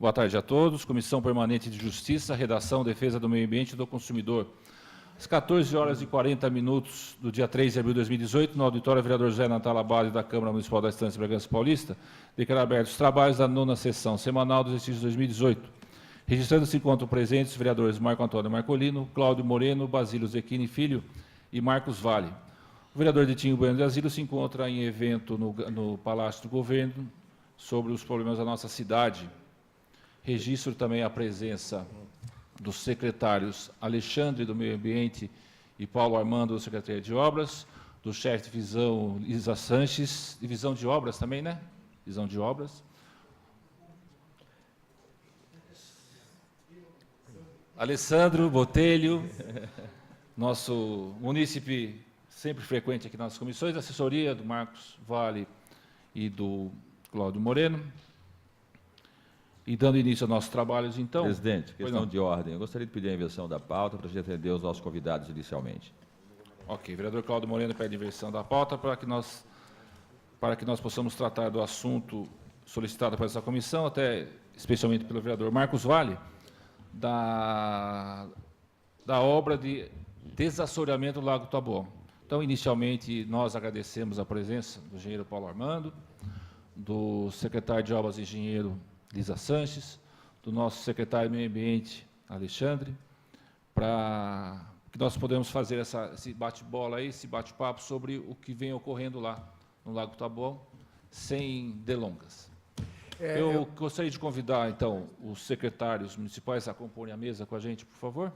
Boa tarde a todos. Comissão Permanente de Justiça, Redação, Defesa do Meio Ambiente e do Consumidor. Às 14 horas e 40 minutos do dia 3 de abril de 2018, no auditório vereador José Natal Abade da Câmara Municipal da Estância Bragança Paulista, declara abertos os trabalhos da 9ª sessão semanal do exercício 2018. Registrando-se encontro presentes os vereadores Marco Antônio Marcolino, Cláudio Moreno, Basílio Zequini Filho e Marcos Vale. O vereador Ditinho Bueno de Asilo se encontra em evento no Palácio do Governo sobre os problemas da nossa cidade. Registro também a presença dos secretários Alexandre, do Meio Ambiente, e Paulo Armando, do Secretaria de Obras, do chefe de divisão Lisa Sanches, divisão de obras também, né? Divisão de obras. Alessandro Botelho, nosso munícipe sempre frequente aqui nas nossas comissões, assessoria do Marcos Vale e do Cláudio Moreno. E dando início aos nossos trabalhos, então... Presidente, questão de ordem. Eu gostaria de pedir a inversão da pauta para a gente atender os nossos convidados inicialmente. Ok. Vereador Cláudio Moreno pede inversão da pauta para que nós possamos tratar do assunto solicitado por essa comissão, até especialmente pelo vereador Marcos Vale, da obra de desassoreamento do Lago Taboão. Então, inicialmente, nós agradecemos a presença do engenheiro Paulo Armando, do secretário de Obras, engenheiro Lisa Sanches, do nosso secretário de Meio Ambiente, Alexandre, para que nós podemos fazer esse bate-bola aí, esse bate-papo sobre o que vem ocorrendo lá no Lago Taboão, sem delongas. Eu gostaria de convidar, então, os secretários municipais a compor a mesa com a gente, por favor.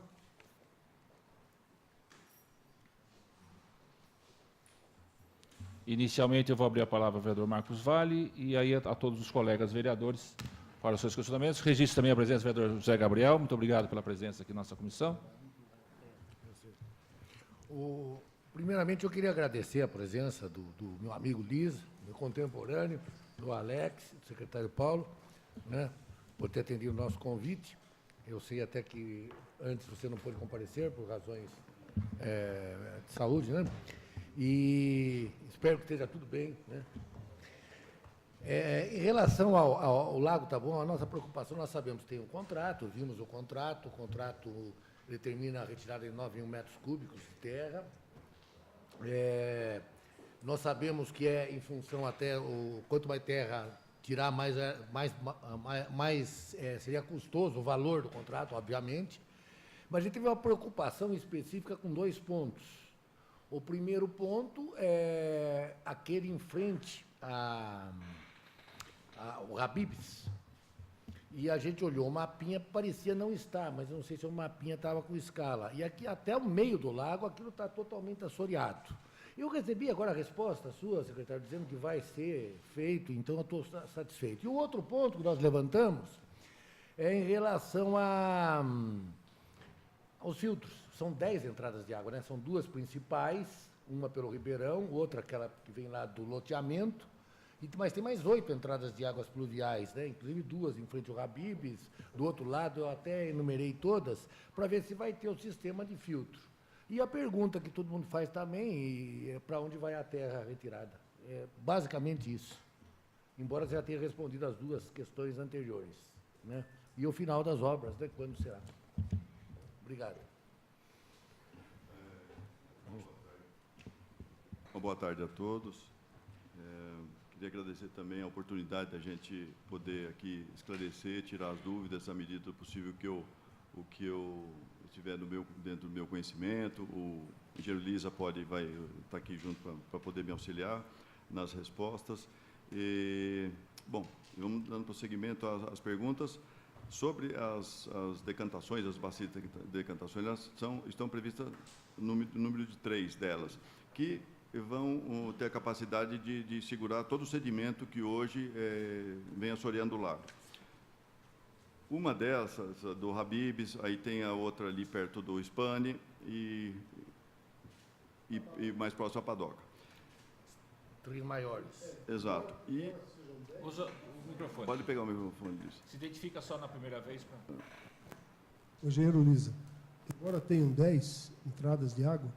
Inicialmente, eu vou abrir a palavra ao vereador Marcos Vale e aí a todos os colegas vereadores para os seus questionamentos. Registro também a presença do vereador José Gabriel. Muito obrigado pela presença aqui na nossa comissão. Primeiramente, eu queria agradecer a presença do meu amigo Lisa, meu contemporâneo, do Alex, do secretário Paulo, né, por ter atendido o nosso convite. Eu sei até que antes você não pôde comparecer por razões de saúde, né? E espero que esteja tudo bem, né? Em relação ao Lago Taboão, a nossa preocupação, nós sabemos que tem um contrato, vimos o contrato determina a retirada de 9 mil metros cúbicos de terra. Nós sabemos que em função até quanto mais terra tirar, mais seria custoso o valor do contrato, obviamente. Mas a gente teve uma preocupação específica com 2 pontos. O primeiro ponto é aquele em frente o Habib's, e a gente olhou o mapinha, parecia não estar, mas eu não sei se o mapinha estava com escala. E aqui, até o meio do lago, aquilo está totalmente assoreado. Eu recebi agora a resposta sua, secretário, dizendo que vai ser feito, então eu estou satisfeito. E o outro ponto que nós levantamos é em relação aos filtros. São 10 entradas de água, né? São 2 principais, uma pelo Ribeirão, outra aquela que vem lá do loteamento, mas tem mais 8 entradas de águas pluviais, né? Inclusive 2 em frente ao Habib's, do outro lado eu até enumerei todas, para ver se vai ter o sistema de filtro. E a pergunta que todo mundo faz também é para onde vai a terra retirada. É basicamente isso, embora você já tenha respondido as 2 questões anteriores, né? E o final das obras, né? Quando será? Obrigado. Boa tarde a todos. Queria agradecer também a oportunidade da gente poder aqui esclarecer, tirar as dúvidas à medida do possível o que eu estiver dentro do meu conhecimento. O engenheiro Lisa vai estar aqui junto para poder me auxiliar nas respostas. Bom, vamos dando prosseguimento às perguntas. Sobre as decantações, as bacias de decantações, elas estão previstas no número de 3 delas, que vão ter a capacidade de segurar todo o sedimento que hoje vem assoreando o lago. Uma dessas, do Habib's, aí tem a outra ali perto do Spani e mais próximo à Padoca. 3 maiores. Exato. E usa o microfone. Pode pegar o microfone disso. Se identifica só na primeira vez. Engenheiro Lisa, embora tenham 10 entradas de água,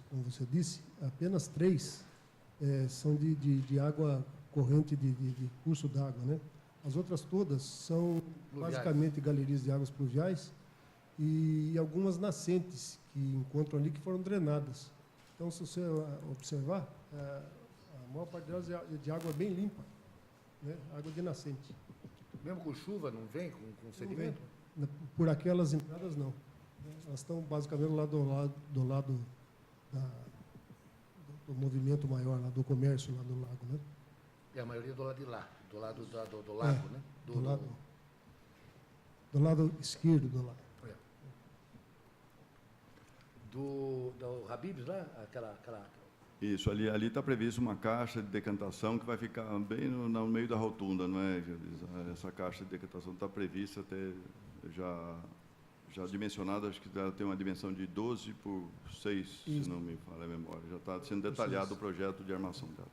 como você disse, apenas 3 são de água corrente de curso d'água, né? As outras todas são Pluviais. basicamente galerias de águas pluviais e algumas nascentes que encontram ali que foram drenadas. Então, se você observar, a maior parte delas é de água bem limpa, né? Água de nascente. Mesmo com chuva, não vem com sedimento? Por aquelas entradas, não. Elas estão basicamente lá do lado do movimento maior, lá do comércio, lá do lago, né? E a maioria do lado de lá, do lado do lago, né? Do lado esquerdo do lago. Do Habib's lá, aquela Isso, ali está previsto uma caixa de decantação que vai ficar bem no meio da rotunda, não é, Gelisa? Essa caixa de decantação está prevista até já dimensionada, acho que ela tem uma dimensão de 12 por 6, se não me falha a memória. Já está sendo detalhado o projeto de armação dela.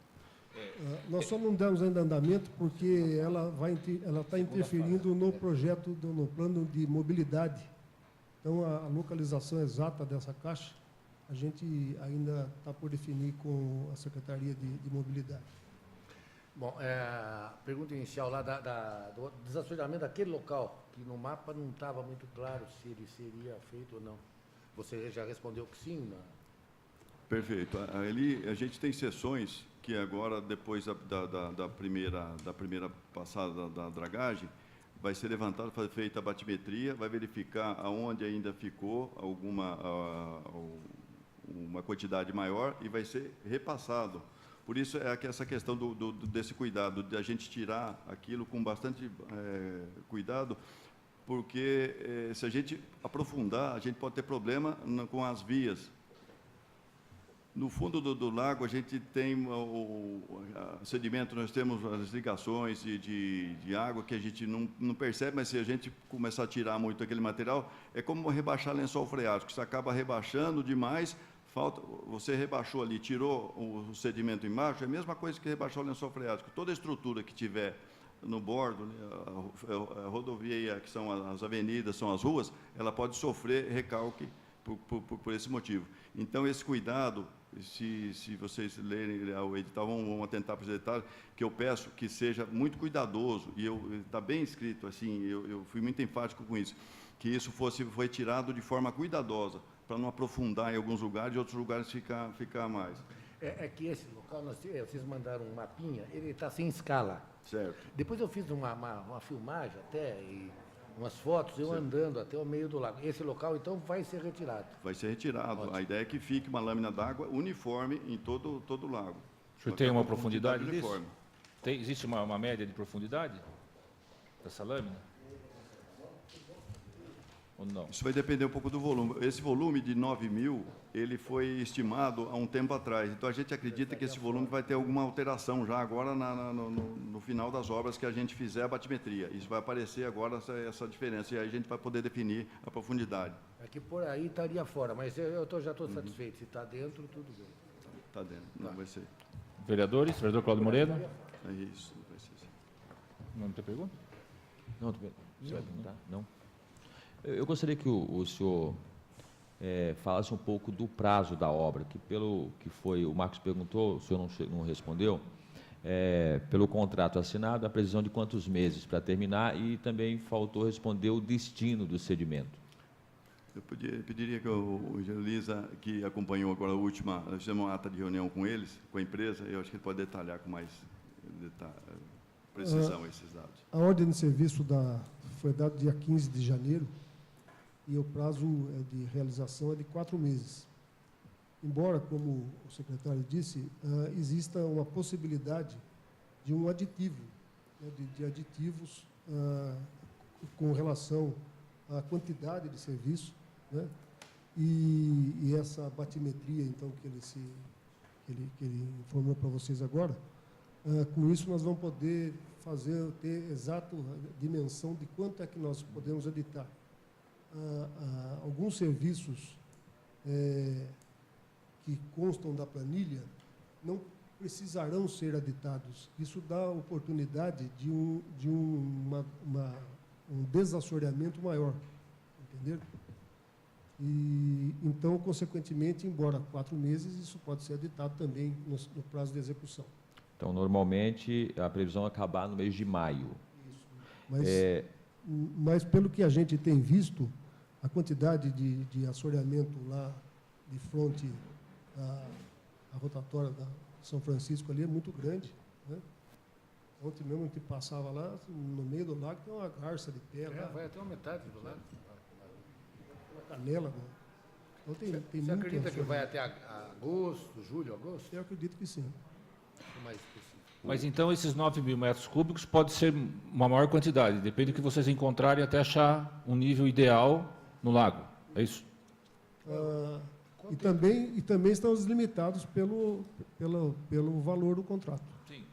Nós só não demos ainda andamento porque ela está interferindo no projeto, no plano de mobilidade. Então, a localização exata dessa caixa, a gente ainda está por definir com a Secretaria de Mobilidade. Bom, a pergunta inicial lá do desassoreamento daquele local, que no mapa não estava muito claro se ele seria feito ou não. Você já respondeu que sim? Não? Perfeito. Ali a gente tem sessões que agora, depois da primeira passada da dragagem, vai ser levantado, feita a batimetria, vai verificar aonde ainda ficou uma quantidade maior e vai ser repassado. Por isso é que essa questão desse cuidado, de a gente tirar aquilo com bastante cuidado, porque se a gente aprofundar, a gente pode ter problema com as vias. No fundo do lago, a gente tem o sedimento, nós temos as ligações de água que a gente não percebe, mas se a gente começar a tirar muito aquele material, é como rebaixar lençol freático, você acaba rebaixando demais, você rebaixou ali, tirou o sedimento embaixo, é a mesma coisa que rebaixar o lençol freático. Toda a estrutura que tiver no bordo, a rodovia, que são as avenidas, são as ruas, ela pode sofrer recalque por esse motivo. Então, esse cuidado, se vocês lerem o edital, vão atentar para os detalhes, que eu peço que seja muito cuidadoso, e está bem escrito, assim, eu fui muito enfático com isso, que isso foi tirado de forma cuidadosa, para não aprofundar em alguns lugares e outros lugares ficar mais. É que esse local, vocês mandaram um mapinha, ele está sem escala. Certo. Depois eu fiz uma filmagem até, e umas fotos, eu andando até o meio do lago. Esse local, então, vai ser retirado. Vai ser retirado. Ótimo. A ideia é que fique uma lâmina d'água uniforme em todo o lago. O senhor tem uma profundidade disso? uniforme. Existe uma média de profundidade dessa lâmina? Ou não? Isso vai depender um pouco do volume. Esse volume de 9.000, ele foi estimado há um tempo atrás. Então, a gente acredita que esse volume vai ter alguma alteração já agora no final das obras que a gente fizer a batimetria. Isso vai aparecer agora, essa diferença, e aí a gente vai poder definir a profundidade. É que por aí estaria fora, mas já estou satisfeito. Se está dentro, tudo bem. Está dentro, não vai ser. Vereadores, vereador Cláudio Moreira, É isso, não vai ser assim. não tem pergunta? Não, você vai perguntar? Não. Eu gostaria que o senhor falasse um pouco do prazo da obra, que pelo que foi, o Marcos perguntou, o senhor não respondeu, pelo contrato assinado, a previsão de quantos meses para terminar, e também faltou responder o destino do sedimento. Eu pediria que o engenheiro Lisa, que acompanhou agora a última, nós fizemos uma ata de reunião com eles, com a empresa, eu acho que ele pode detalhar com mais precisão esses dados. A ordem de serviço foi dada dia 15 de janeiro e o prazo de realização é de 4 meses. Embora, como o secretário disse, exista uma possibilidade de um aditivo, né, de aditivos com relação à quantidade de serviço, né, e essa batimetria, então, que ele informou para vocês agora, com isso nós vamos poder ter exata dimensão de quanto é que nós podemos editar. Alguns serviços que constam da planilha não precisarão ser editados. Isso dá a oportunidade de um desassoreamento maior, entenderam? E, então, consequentemente, embora 4 meses, isso pode ser editado também no prazo de execução. Então, normalmente, a previsão é acabar no mês de maio. Isso, Mas pelo que a gente tem visto, a quantidade de assoreamento lá de fronte à rotatória da São Francisco ali é muito grande, né? Ontem mesmo a gente passava lá, no meio do lago tem uma garça de pé lá, Vai até uma metade do lado. uma canela, né? Então tem Você muito acredita que assoreamento. vai até agosto, julho, agosto? Eu acredito que sim. Mais específico. Mas então esses 9.000 metros cúbicos pode ser uma maior quantidade, depende do que vocês encontrarem até achar um nível ideal no lago, é isso? E também estamos limitados pelo valor do contrato. Sim.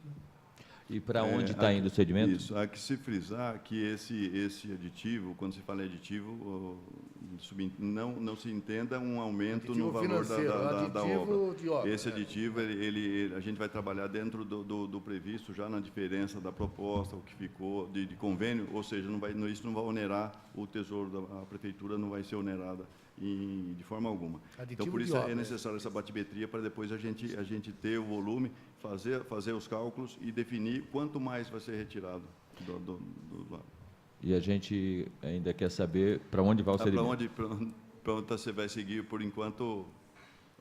E para onde está indo o sedimento? Isso, há que se frisar que esse aditivo, quando se fala em aditivo, não se entenda um aumento no Aditivo valor financeiro, da aditivo obra. de obra, Esse né? aditivo, a gente vai trabalhar dentro do previsto, já na diferença da proposta, o que ficou de convênio, ou seja, isso não vai onerar o tesouro, a prefeitura não vai ser onerada de forma alguma. Aditivo Então, por de isso obra, é necessário essa batimetria para depois a gente ter o volume, fazer os cálculos e definir quanto mais vai ser retirado do lago. E a gente ainda quer saber para onde vai o sedimento. Para onde você vai seguir, por enquanto,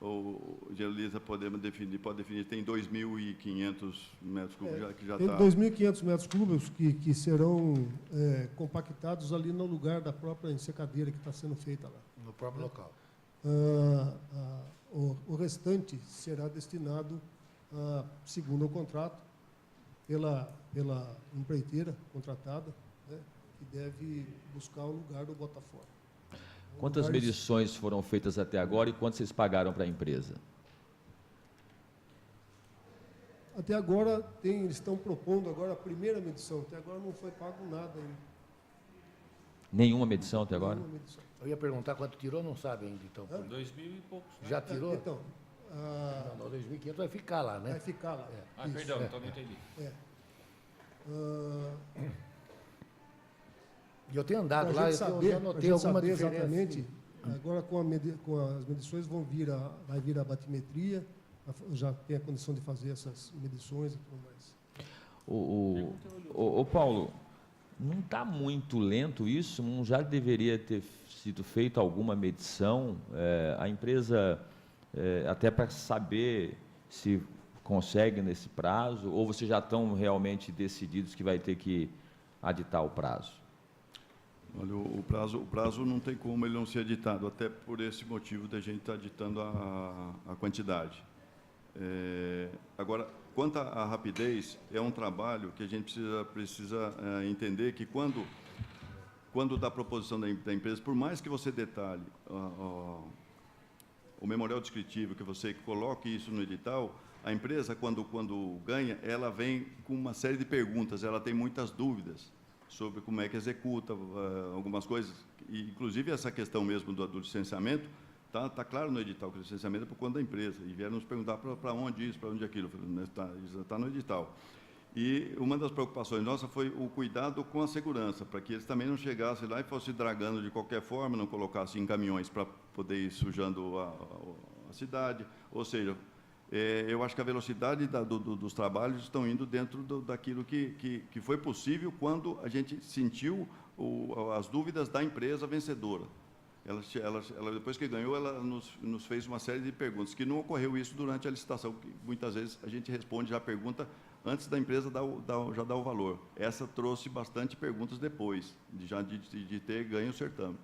o Geolisa pode definir, tem 2.500 metros cúbicos que já Tem está... 2.500 metros cúbicos que serão compactados ali no lugar da própria ensecadeira que está sendo feita lá. No próprio local. O restante será destinado, segundo o contrato, pela empreiteira contratada, né, que deve buscar o lugar do Botafogo. Quantas Lugares- medições foram feitas até agora e quanto vocês pagaram para a empresa? Até agora, eles estão propondo agora a primeira medição. Até agora não foi pago nada ainda. Nenhuma medição até agora? Nenhuma medição. Eu ia perguntar quanto tirou, não sabe ainda, então. 2.000 e poucos. Já tirou? Então, Não, 2.500 vai ficar lá, né? vai ficar lá. Ah, Isso. perdão, então não entendi. E eu tenho andado Para lá, a gente eu saber, já notei alguma diferença. exatamente, agora com as medições vai vir a batimetria, já tem a condição de fazer essas medições e tudo mais. Ô, Paulo, não está muito lento isso? Não já deveria ter sido feita alguma medição? A empresa, até para saber se consegue nesse prazo, ou vocês já estão realmente decididos que vai ter que aditar o prazo? Olha, o prazo não tem como ele não ser aditado, até por esse motivo da gente estar aditando a quantidade. Agora, quanto à rapidez, é um trabalho que a gente precisa entender que quando da proposição da empresa, por mais que você detalhe o memorial descritivo, que você coloque isso no edital, a empresa, quando ganha, ela vem com uma série de perguntas, ela tem muitas dúvidas sobre como é que executa algumas coisas, e, inclusive essa questão mesmo do licenciamento, está claro no edital que o licenciamento é por conta da empresa, e vieram nos perguntar para onde isso, para onde aquilo, eu falei, está no edital. E uma das preocupações nossa foi o cuidado com a segurança, para que eles também não chegassem lá e fossem dragando de qualquer forma, não colocassem em caminhões para poder ir sujando a cidade, ou seja, eu acho que a velocidade dos trabalhos estão indo dentro daquilo que foi possível quando a gente sentiu as dúvidas da empresa vencedora. Ela, depois que ganhou, ela nos fez uma série de perguntas, que não ocorreu isso durante a licitação, que muitas vezes a gente responde já a pergunta antes da empresa já dar o valor. Essa trouxe bastante perguntas depois, de ter ganho o certame.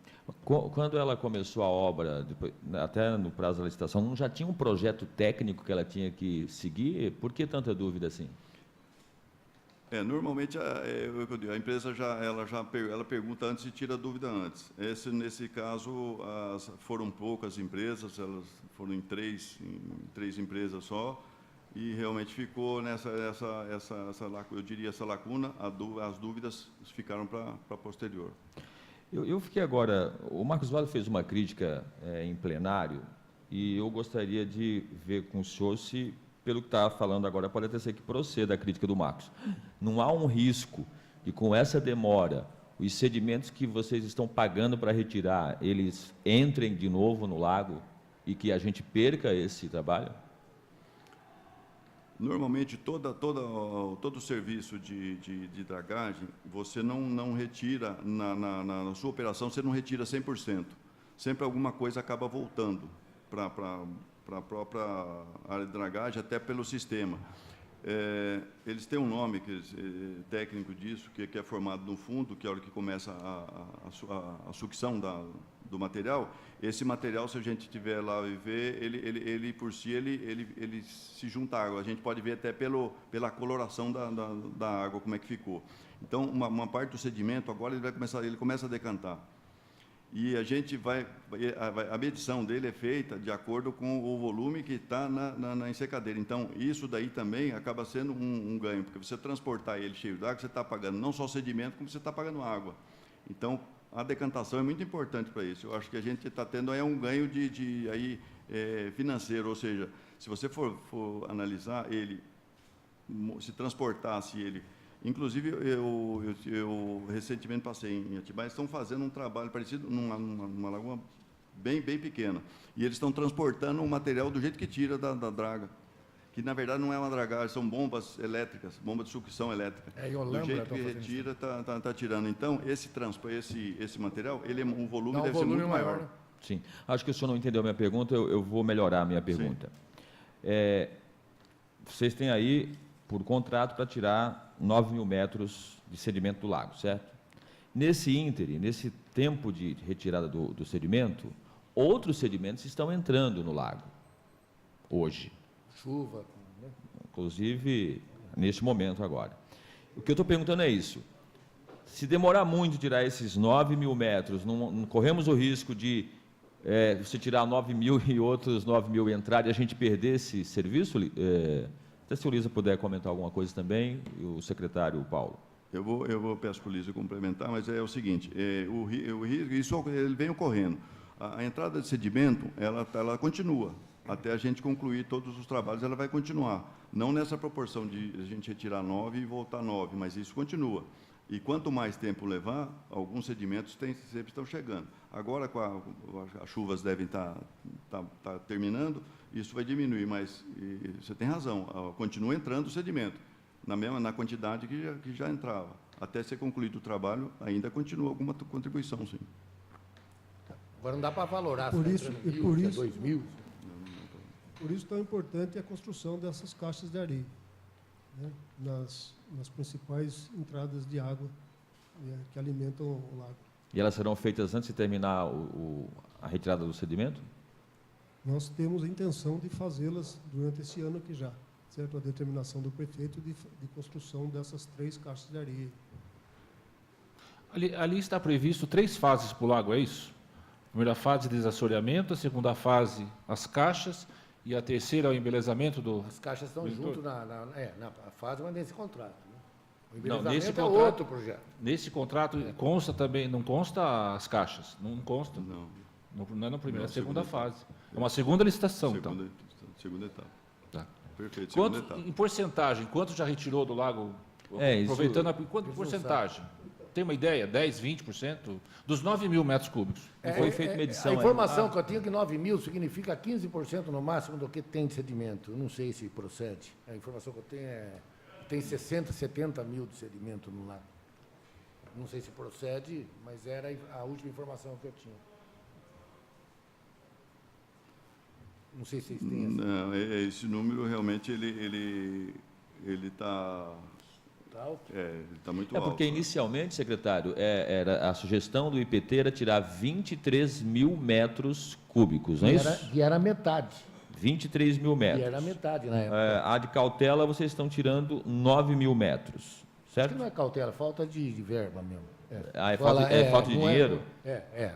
Quando ela começou a obra, depois, até no prazo da licitação, não já tinha um projeto técnico que ela tinha que seguir? Por que tanta dúvida assim? Normalmente a empresa ela pergunta antes e tira a dúvida antes. Nesse caso, foram poucas empresas, elas foram em três empresas só, e realmente ficou eu diria essa lacuna, as dúvidas ficaram para posterior. Eu fiquei agora, o Marcos Vale fez uma crítica em plenário, e eu gostaria de ver com o senhor se, pelo que está falando agora, pode até ser que proceda a crítica do Marcos. Não há um risco de, com essa demora, os sedimentos que vocês estão pagando para retirar, eles entrem de novo no lago e que a gente perca esse trabalho? Normalmente, todo o serviço de dragagem, você não retira, na sua operação, você não retira 100%. Sempre alguma coisa acaba voltando para a própria área de dragagem, até pelo sistema. Eles têm um nome técnico disso, que é formado no fundo, que é a hora que começa a sucção do material. Esse material, se a gente estiver lá e ver, ele por si, ele se junta à água. A gente pode ver até pela coloração da água, como é que ficou. Então, uma parte do sedimento, agora ele começa a decantar. E a gente a medição dele é feita de acordo com o volume que está na ensecadeira. Então, isso daí também acaba sendo um ganho, porque você transportar ele cheio d'água, você está pagando não só sedimento, como você está pagando água. Então, a decantação é muito importante para isso. Eu acho que a gente está tendo aí um ganho financeiro, ou seja, se você for analisar ele, se transportasse ele. Inclusive, eu recentemente passei em Atibaia, estão fazendo um trabalho parecido numa lagoa bem pequena. E eles estão transportando o material do jeito que tira da draga. Que, na verdade, não é uma dragagem, são bombas elétricas, bombas de sucção elétrica. Do jeito que retira, está tirando. Então, esse material, o volume deve ser muito maior. Né? Sim. Acho que o senhor não entendeu a minha pergunta, eu vou melhorar a minha pergunta. Vocês têm aí, por contrato, para tirar 9.000 metros de sedimento do lago, certo? Nesse ínterim, nesse tempo de retirada do sedimento, outros sedimentos estão entrando no lago, hoje. Chuva. Né? Inclusive, neste momento agora. O que eu estou perguntando é isso. Se demorar muito tirar esses 9.000 metros, não corremos o risco de você tirar 9.000 e outros 9.000 entrar e a gente perder esse serviço? Até se o Lisa puder comentar alguma coisa também, e o secretário Paulo. Eu peço para o Lisa complementar, mas é o seguinte, isso ele vem ocorrendo. A entrada de sedimento, ela continua. Até a gente concluir todos os trabalhos, ela vai continuar. Não nessa proporção de a gente retirar 9 e voltar 9, mas isso continua. E quanto mais tempo levar, alguns sedimentos sempre estão chegando. Agora, as chuvas devem estar terminando, isso vai diminuir, mas você tem razão, continua entrando o sedimento, na quantidade que já entrava. Até ser concluído o trabalho, ainda continua alguma contribuição, sim. Agora não dá para valorar Por se isso, está entrando e por 1.000, isso- 2.000. Por isso, tão importante a construção dessas caixas de areia, né, nas principais entradas de água que alimentam o lago. E elas serão feitas antes de terminar a retirada do sedimento? Nós temos a intenção de fazê-las durante esse ano aqui já, certo? A determinação do prefeito de construção dessas 3 caixas de areia. Ali está previsto 3 fases para o lago, é isso? A primeira fase, desassoreamento, a segunda fase, as caixas, e a terceira, o embelezamento do... As caixas estão Mentor. junto na fase, mas nesse contrato. Né? O Não, embelezamento nesse é contrato- outro projeto. Nesse contrato consta também, não consta as caixas? Não consta? Não. Não é na primeira, é Não, a segunda segunda fase. É uma segunda licitação, então. Segunda etapa. Tá. Perfeito, segunda Quanto, etapa. em porcentagem, quanto já retirou do lago? Isso- Aproveitando, quanto Isso porcentagem? Tem uma ideia? 10, 20%? Dos 9.000 metros cúbicos. Não foi feita medição A ainda. informação que eu tinha é que 9.000 significa 15% no máximo do que tem de sedimento. Eu não sei se procede. A informação que eu tenho tem 60, 70 mil de sedimento no lago. Não sei se procede, mas era a última informação que eu tinha. Não sei se vocês têm essa. Não, esse número realmente ele está Tá alto? ele tá muito alto. Porque inicialmente, secretário, era a sugestão do IPT era tirar 23.000 metros cúbicos, não é isso? E era metade. 23.000 E metros. era metade na época. A de cautela, vocês estão tirando 9.000 metros, Acho certo? que não é cautela, falta de verba mesmo. Falta de não dinheiro?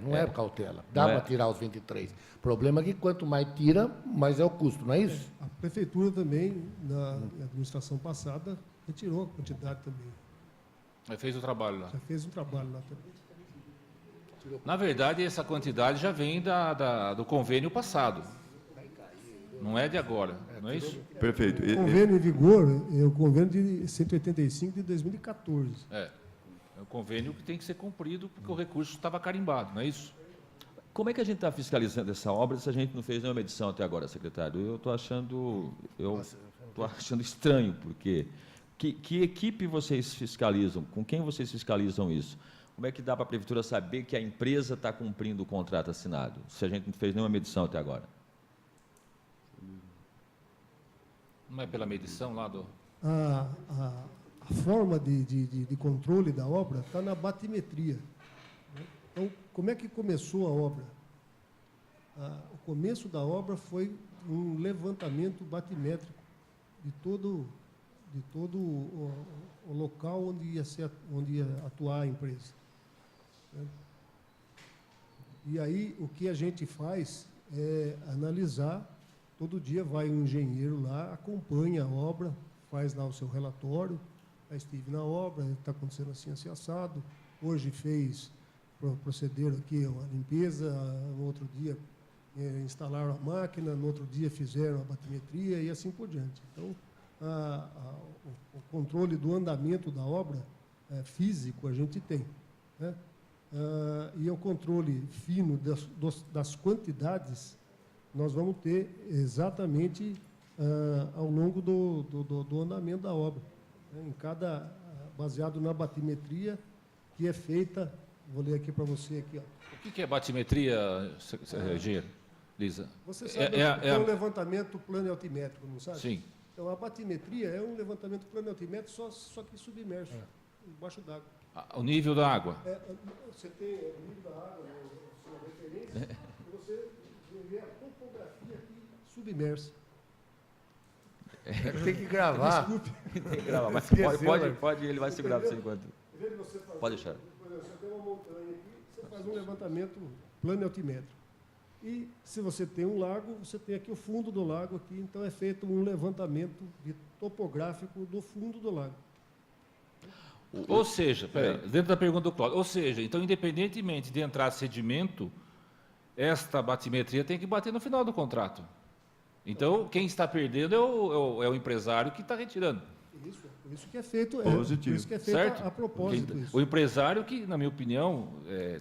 Não é cautela. Dá Não é. para tirar os 23. O problema é que quanto mais tira, mais é o custo, não é isso? A prefeitura também, na administração passada, retirou a quantidade também. Fez o trabalho lá. Já fez um trabalho lá também. Na verdade, essa quantidade já vem do convênio passado. Não é de agora, não é isso? Perfeito. O convênio em vigor é o convênio de 185 de 2014. É o convênio que tem que ser cumprido porque o recurso estava carimbado, não é isso? Como é que a gente está fiscalizando essa obra se a gente não fez nenhuma medição até agora, secretário? Eu estou achando... Nossa, estou achando estranho, porque que equipe vocês fiscalizam? Com quem vocês fiscalizam isso? Como é que dá para a Prefeitura saber que a empresa está cumprindo o contrato assinado, se a gente não fez nenhuma medição até agora? Não é pela medição lá do... A forma de controle da obra está na batimetria, né? Então, como é que começou a obra? O começo da obra foi um levantamento batimétrico de todo o local onde ia atuar a empresa, né? E aí, o que a gente faz é analisar. Todo dia vai um engenheiro lá, acompanha a obra, faz lá o seu relatório. Estive na obra, está acontecendo assim, assim, assado. Hoje procederam aqui uma limpeza, no outro dia instalaram a máquina, no outro dia fizeram a batimetria e assim por diante. Então, o controle do andamento da obra físico a gente tem, né? E o controle fino das quantidades nós vamos ter exatamente ao longo do andamento da obra, né? Baseado na batimetria que é feita, vou ler aqui para você aqui, ó. O que é batimetria, engenheiro? Lisa? Você sabe que é um levantamento plano e altimétrico, não sabe? Sim. Então, a batimetria é um levantamento plano e altimétrico, só que submerso, embaixo d'água. O nível da água. Você tem o nível da água, sua referência, e você vê a topografia aqui submersa. Tem que gravar. Desculpe. Tem que gravar, mas Esqueceu, pode, ele vai segurar por enquanto. Em vez de você fazer, Pode deixar. por exemplo, você tem uma montanha aqui, você faz um levantamento plano e altimétrico. E se você tem um lago, você tem aqui o fundo do lago aqui, então é feito um levantamento topográfico do fundo do lago. Ou seja, dentro da pergunta do Cláudio, ou seja, então, independentemente de entrar sedimento, esta batimetria tem que bater no final do contrato. Então, quem está perdendo é o empresário que está retirando. Por isso que é feito, Positivo. por isso que é feito Certo? a propósito isso. O empresário que, na minha opinião,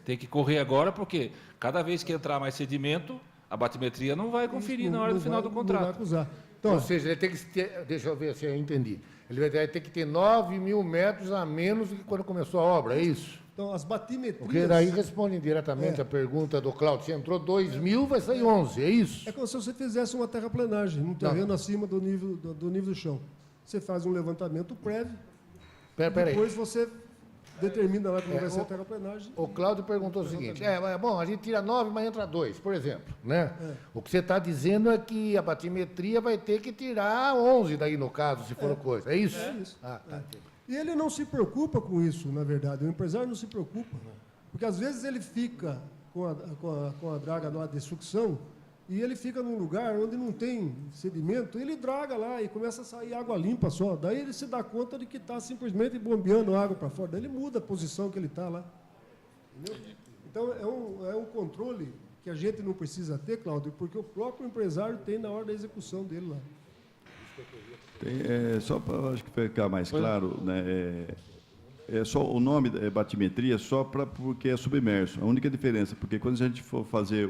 tem que correr agora, porque cada vez que entrar mais sedimento, a batimetria não vai conferir Isso na hora do não final do vai- não contrato. vai acusar. Então, Ou seja, ele tem que ter, deixa eu ver se eu entendi. Ele vai ter que ter 9.000 metros a menos do que quando começou a obra, é isso? então, as batimetrias... Porque daí responde diretamente a pergunta do Cláudio. Se entrou 2.000, vai sair 11, é isso? É como se você fizesse uma terraplenagem, num terreno acima do nível do chão. Você faz um levantamento prévio, Peraí. depois você determina lá como vai ser a terraplenagem. O Cláudio perguntou o seguinte, bom, a gente tira 9, mas entra 2, por exemplo, né? O que você está dizendo é que a batimetria vai ter que tirar 11 daí, no caso, se for coisa, é isso? É isso. Ah, tá. Entendi. E ele não se preocupa com isso, na verdade. O empresário não se preocupa. Porque, às vezes, ele fica com a draga lá de sucção e ele fica num lugar onde não tem sedimento, ele draga lá e começa a sair água limpa só. Daí ele se dá conta de que está simplesmente bombeando água para fora. Daí ele muda a posição que ele está lá. Entendeu? Então, é um controle que a gente não precisa ter, Cláudio, porque o próprio empresário tem na hora da execução dele lá. Só para acho que ficar mais claro, né, só o nome batimetria só porque é submerso. A única diferença, porque quando a gente for fazer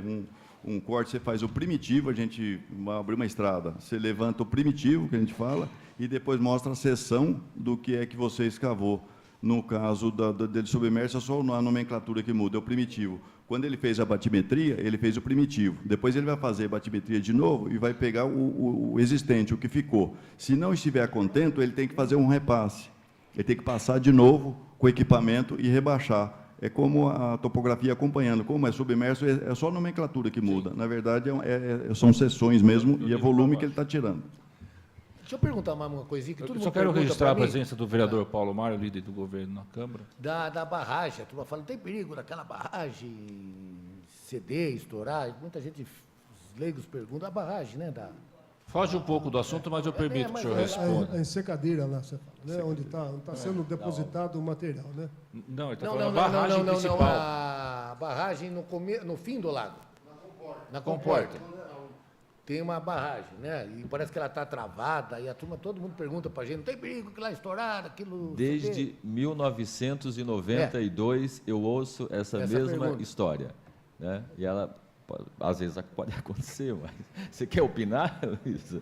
um corte, você faz o primitivo, a gente vai abrir uma estrada, você levanta o primitivo, que a gente fala, e depois mostra a seção do que é que você escavou. No caso dele submerso, é só a nomenclatura que muda, é o primitivo. Quando ele fez a batimetria, ele fez o primitivo. Depois ele vai fazer a batimetria de novo e vai pegar o existente, o que ficou. Se não estiver contento, ele tem que fazer um repasse. Ele tem que passar de novo com o equipamento e rebaixar. É como a topografia acompanhando. Como é submerso, é só a nomenclatura que muda. Na verdade, são seções mesmo e é volume que ele está tirando. Deixa eu perguntar mais uma coisinha que todo Eu mundo só quero pergunta registrar a pra mim. presença do vereador Paulo Mário, líder do governo na Câmara. Da barragem, a turma fala, tem perigo daquela barragem ceder, estourar, muita gente, os leigos perguntam, a barragem, né, Foge um pouco do assunto, mas eu permito que o senhor responda. A ensecadeira lá, você fala, né? Onde está sendo depositado o material, né? Não, ele está Não, falando não, da não, barragem não, não, principal. não, a barragem no fim do lago. Na comporta. Tem uma barragem, né? E parece que ela está travada, e a turma, todo mundo pergunta para a gente, não tem perigo que lá estourar, aquilo... Desde 1992 eu ouço essa mesma pergunta. história, né? E ela, às vezes, pode acontecer, mas... Você quer opinar, Luísa?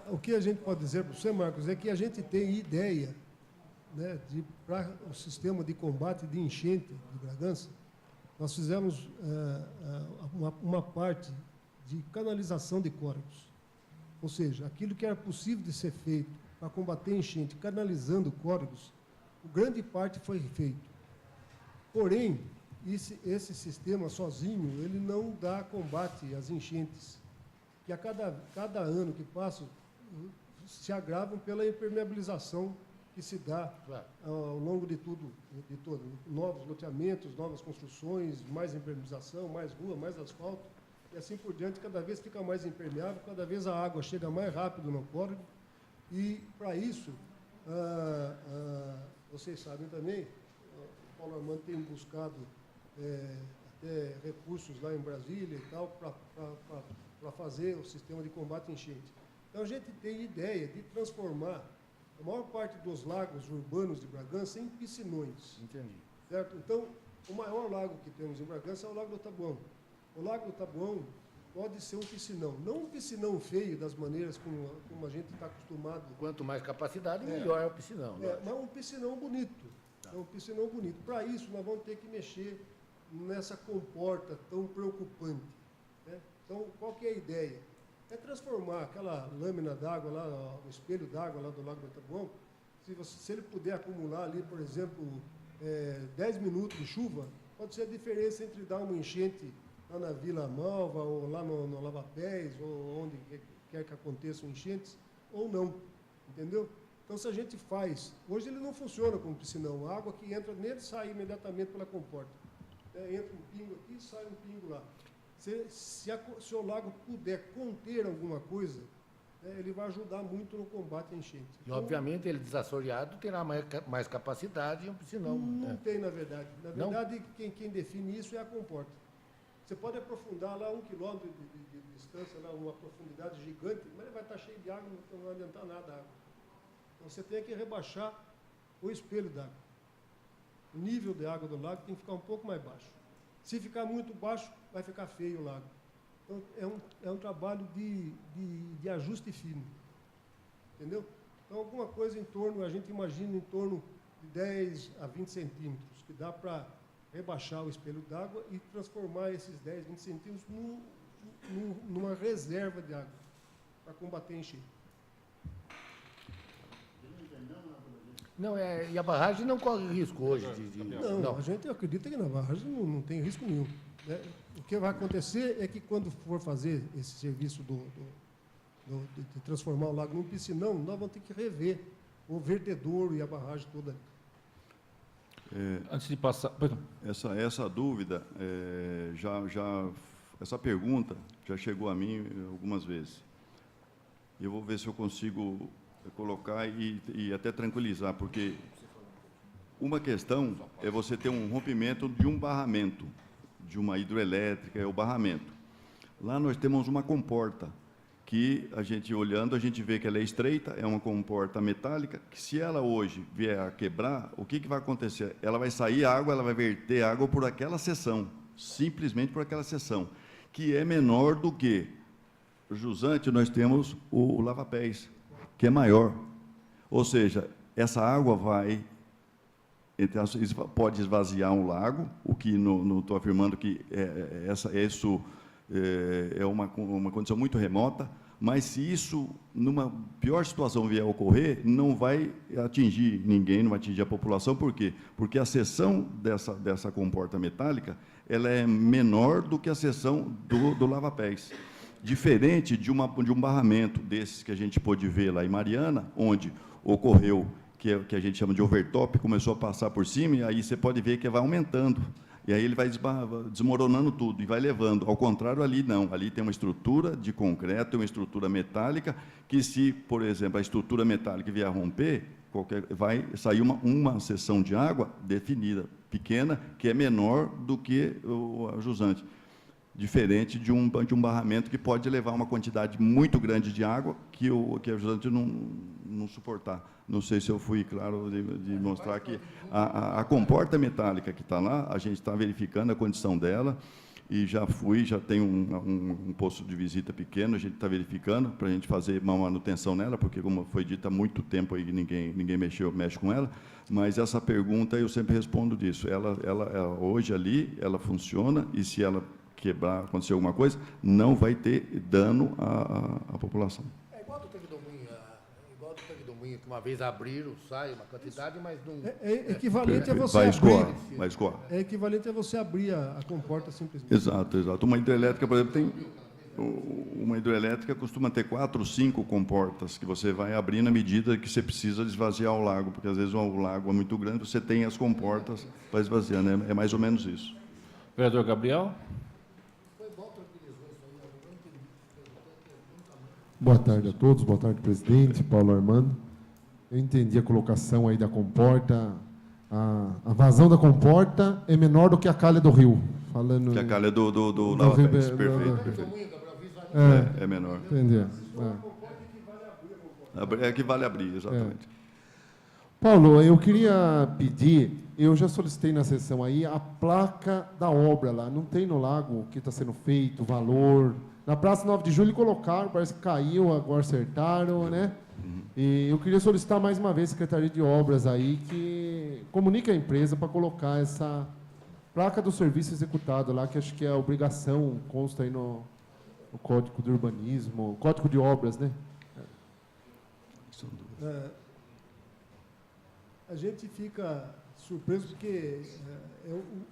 O que a gente pode dizer para você, Marcos, é que a gente tem ideia, né, para o sistema de combate de enchente de Bragança. Nós fizemos uma parte de canalização de córregos. Ou seja, aquilo que era possível de ser feito para combater enchente, canalizando córregos, grande parte foi feito. Porém, esse sistema sozinho, ele não dá combate às enchentes, que a cada ano que passa, se agravam pela impermeabilização que se dá ao longo de todo. Novos loteamentos, novas construções, mais impermeabilização, mais rua, mais asfalto, e assim por diante, cada vez fica mais impermeável, cada vez a água chega mais rápido no córrego, e para isso, vocês sabem também, o Paulo Armando tem buscado até recursos lá em Brasília e tal, para fazer o sistema de combate à enchente. Então, a gente tem ideia de transformar a maior parte dos lagos urbanos de Bragança em piscinões. Entendi. Certo? Então, o maior lago que temos em Bragança é o Lago do Taboão. O Lago do Taboão pode ser um piscinão. Não um piscinão feio, das maneiras como a gente está acostumado. Quanto mais capacidade, melhor é o piscinão. Mas um piscinão bonito. É um piscinão bonito. Para isso, nós vamos ter que mexer nessa comporta tão preocupante. Né? Então, qual que é a ideia? É transformar aquela lâmina d'água lá, o espelho d'água lá do Lago do Taboão, se ele puder acumular ali, por exemplo, 10 minutos de chuva, pode ser a diferença entre dar uma enchente lá na Vila Malva, ou lá no Lava-Pés, ou onde quer que aconteçam enchentes, ou não, entendeu? Então, se a gente faz... Hoje ele não funciona como piscinão. A água que entra nele sai imediatamente pela comporta. Entra um pingo aqui, sai um pingo lá. Se o lago puder conter alguma coisa, ele vai ajudar muito no combate à enchente. E, obviamente, ele desassoreado terá mais capacidade e um piscinão. Não tem, na verdade. Na verdade, quem define isso é a comporta. Você pode aprofundar lá 1 quilômetro de distância, lá, uma profundidade gigante, mas ele vai estar cheio de água, não vai adiantar nada a água. Então, você tem que rebaixar o espelho d'água. O nível de água do lago tem que ficar um pouco mais baixo. Se ficar muito baixo, vai ficar feio o lago. Então, é um trabalho de ajuste fino. Entendeu? Então, alguma coisa em torno, a gente imagina em torno de 10 a 20 centímetros, que dá para rebaixar o espelho d'água e transformar esses 10, 20 centímetros numa reserva de água para combater a enchente. Não, e a barragem não corre risco hoje Não, a gente acredita que na barragem não tem risco nenhum. Né? O que vai acontecer é que quando for fazer esse serviço de transformar o lago num piscinão, nós vamos ter que rever o vertedouro e a barragem toda ali. Antes de passar... Essa dúvida, essa pergunta já chegou a mim algumas vezes. Eu vou ver se eu consigo colocar e até tranquilizar, porque uma questão é você ter um rompimento de um barramento, de uma hidroelétrica, é o barramento. Lá nós temos uma comporta, que a gente olhando, a gente vê que ela é estreita, é uma comporta metálica, que se ela hoje vier a quebrar, o que vai acontecer? Ela vai sair água, ela vai verter água por aquela seção, simplesmente por aquela seção, que é menor do que jusante, nós temos o lava-pés, que é maior. Ou seja, essa água pode esvaziar um lago, o que não estou afirmando que isso é uma condição muito remota, mas se isso, numa pior situação, vier a ocorrer, não vai atingir ninguém, não vai atingir a população. Por quê? Porque a seção dessa comporta metálica ela é menor do que a seção do lava-pés. Diferente de um barramento desses que a gente pôde ver lá em Mariana, onde ocorreu, que a gente chama de overtop, começou a passar por cima, e aí você pode ver que vai aumentando. E aí ele vai desmoronando tudo e vai levando. Ao contrário, ali não. Ali tem uma estrutura de concreto, uma estrutura metálica, que se, por exemplo, a estrutura metálica vier a romper, vai sair uma seção de água definida, pequena, que é menor do que a jusante. Diferente de um barramento que pode levar uma quantidade muito grande de água que a jusante não suportar. Não sei se eu fui claro de mostrar que a comporta metálica que está lá, a gente está verificando a condição dela, e já tem um posto de visita pequeno, a gente está verificando para a gente fazer uma manutenção nela, porque, como foi dito, há muito tempo aí que ninguém mexe com ela, mas essa pergunta eu sempre respondo disso. Ela hoje ali, ela funciona, e se ela quebrar, acontecer alguma coisa, não vai ter dano à população. É igual do tanque do Moinho, que uma vez abriram, sai uma quantidade, mas não... É equivalente a você Vai abrir. escoar. É equivalente a você abrir a comporta simplesmente. Exato. Uma hidrelétrica, por exemplo, uma hidrelétrica costuma ter 4 ou 5 comportas que você vai abrir na medida que você precisa esvaziar o lago, porque às vezes o lago é muito grande, você tem as comportas para esvaziar, né? É mais ou menos isso. Vereador Gabriel? Boa tarde a todos, boa tarde, presidente, Paulo Armando. Eu entendi a colocação aí da comporta. A vazão da comporta é menor do que a calha do rio. Falando Que a calha do do lava-pés. rio- Perfeito. É menor. Entendi. É que vale abrir, exatamente. Paulo, eu queria pedir, eu já solicitei na sessão aí a placa da obra lá. Não tem no lago o que está sendo feito, o valor. Na Praça 9 de Julho colocaram, parece que caiu, agora acertaram, né? E eu queria solicitar mais uma vez a Secretaria de Obras aí que comunique a empresa para colocar essa placa do serviço executado lá, que acho que é a obrigação, consta aí no Código de Urbanismo, Código de Obras, né? A gente fica surpreso porque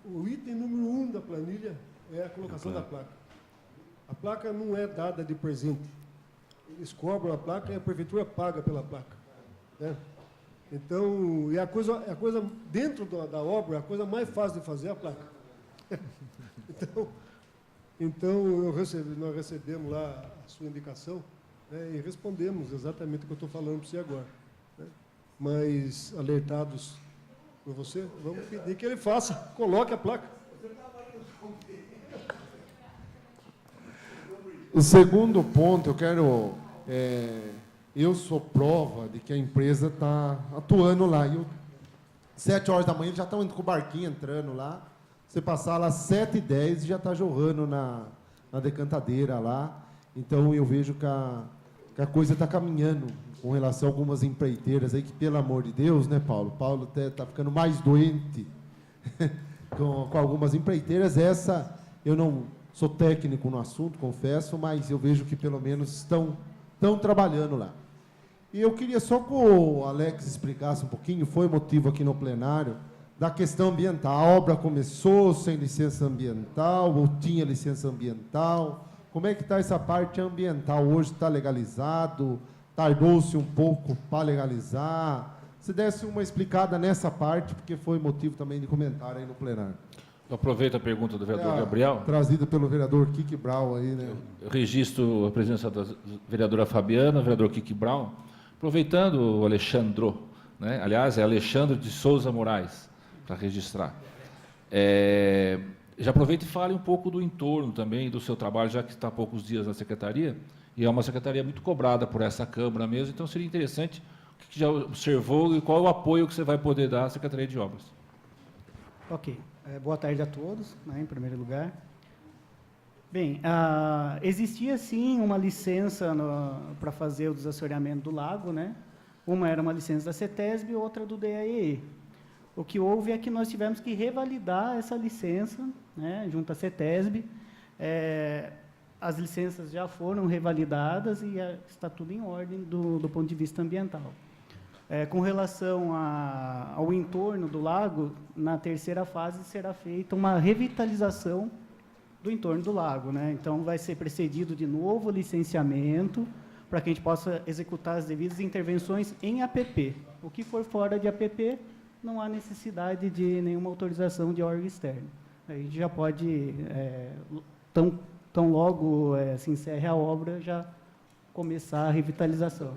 o item número 1 da planilha é a colocação da placa. A placa não é dada de presente. Eles cobram a placa e a prefeitura paga pela placa, né? Então, e a coisa dentro da obra, a coisa mais fácil de fazer é a placa. Então nós recebemos lá a sua indicação, né, e respondemos exatamente o que eu estou falando para você agora, né? Mas, alertados por você, vamos pedir que ele faça, coloque a placa. O segundo ponto, eu sou prova de que a empresa está atuando lá. 7 horas da manhã eles já estão indo com o barquinho entrando lá. Você passar lá 7h10 já está jorrando na decantadeira lá. Então eu vejo que a coisa está caminhando com relação a algumas empreiteiras aí, que, pelo amor de Deus, né, Paulo? Paulo está ficando mais doente com algumas empreiteiras. Essa, eu não sou técnico no assunto, confesso, mas eu vejo que pelo menos estão trabalhando lá. E eu queria só que o Alex explicasse um pouquinho, foi motivo aqui no plenário, da questão ambiental. A obra começou sem licença ambiental, ou tinha licença ambiental? Como é que está essa parte ambiental? Hoje está legalizado? Tardou-se um pouco para legalizar? Se desse uma explicada nessa parte, porque foi motivo também de comentário aí no plenário. Eu aproveito a pergunta do vereador Gabriel. Trazida pelo vereador Kiki Brau aí, né? Eu registro a presença da vereadora Fabiana, vereador Kiki Brown, aproveitando o Alexandro, né? Aliás, é Alexandre de Souza Moraes, para registrar. Já aproveita e fale um pouco do entorno também, do seu trabalho, já que está há poucos dias na secretaria, e é uma secretaria muito cobrada por essa Câmara mesmo, então seria interessante o que já observou e qual é o apoio que você vai poder dar à Secretaria de Obras. Ok. Boa tarde a todos, né, em primeiro lugar. Bem, existia sim uma licença para fazer o desassoreamento do lago, né? Uma era uma licença da CETESB e outra do DAEE. O que houve é que nós tivemos que revalidar essa licença, né, junto à CETESB. As licenças já foram revalidadas e está tudo em ordem do ponto de vista ambiental. Com relação ao entorno do lago, na terceira fase será feita uma revitalização do entorno do lago, né? Então, vai ser precedido de novo licenciamento para que a gente possa executar as devidas intervenções em APP. O que for fora de APP, não há necessidade de nenhuma autorização de órgão externo. A gente já pode, tão logo se encerre a obra, já começar a revitalização.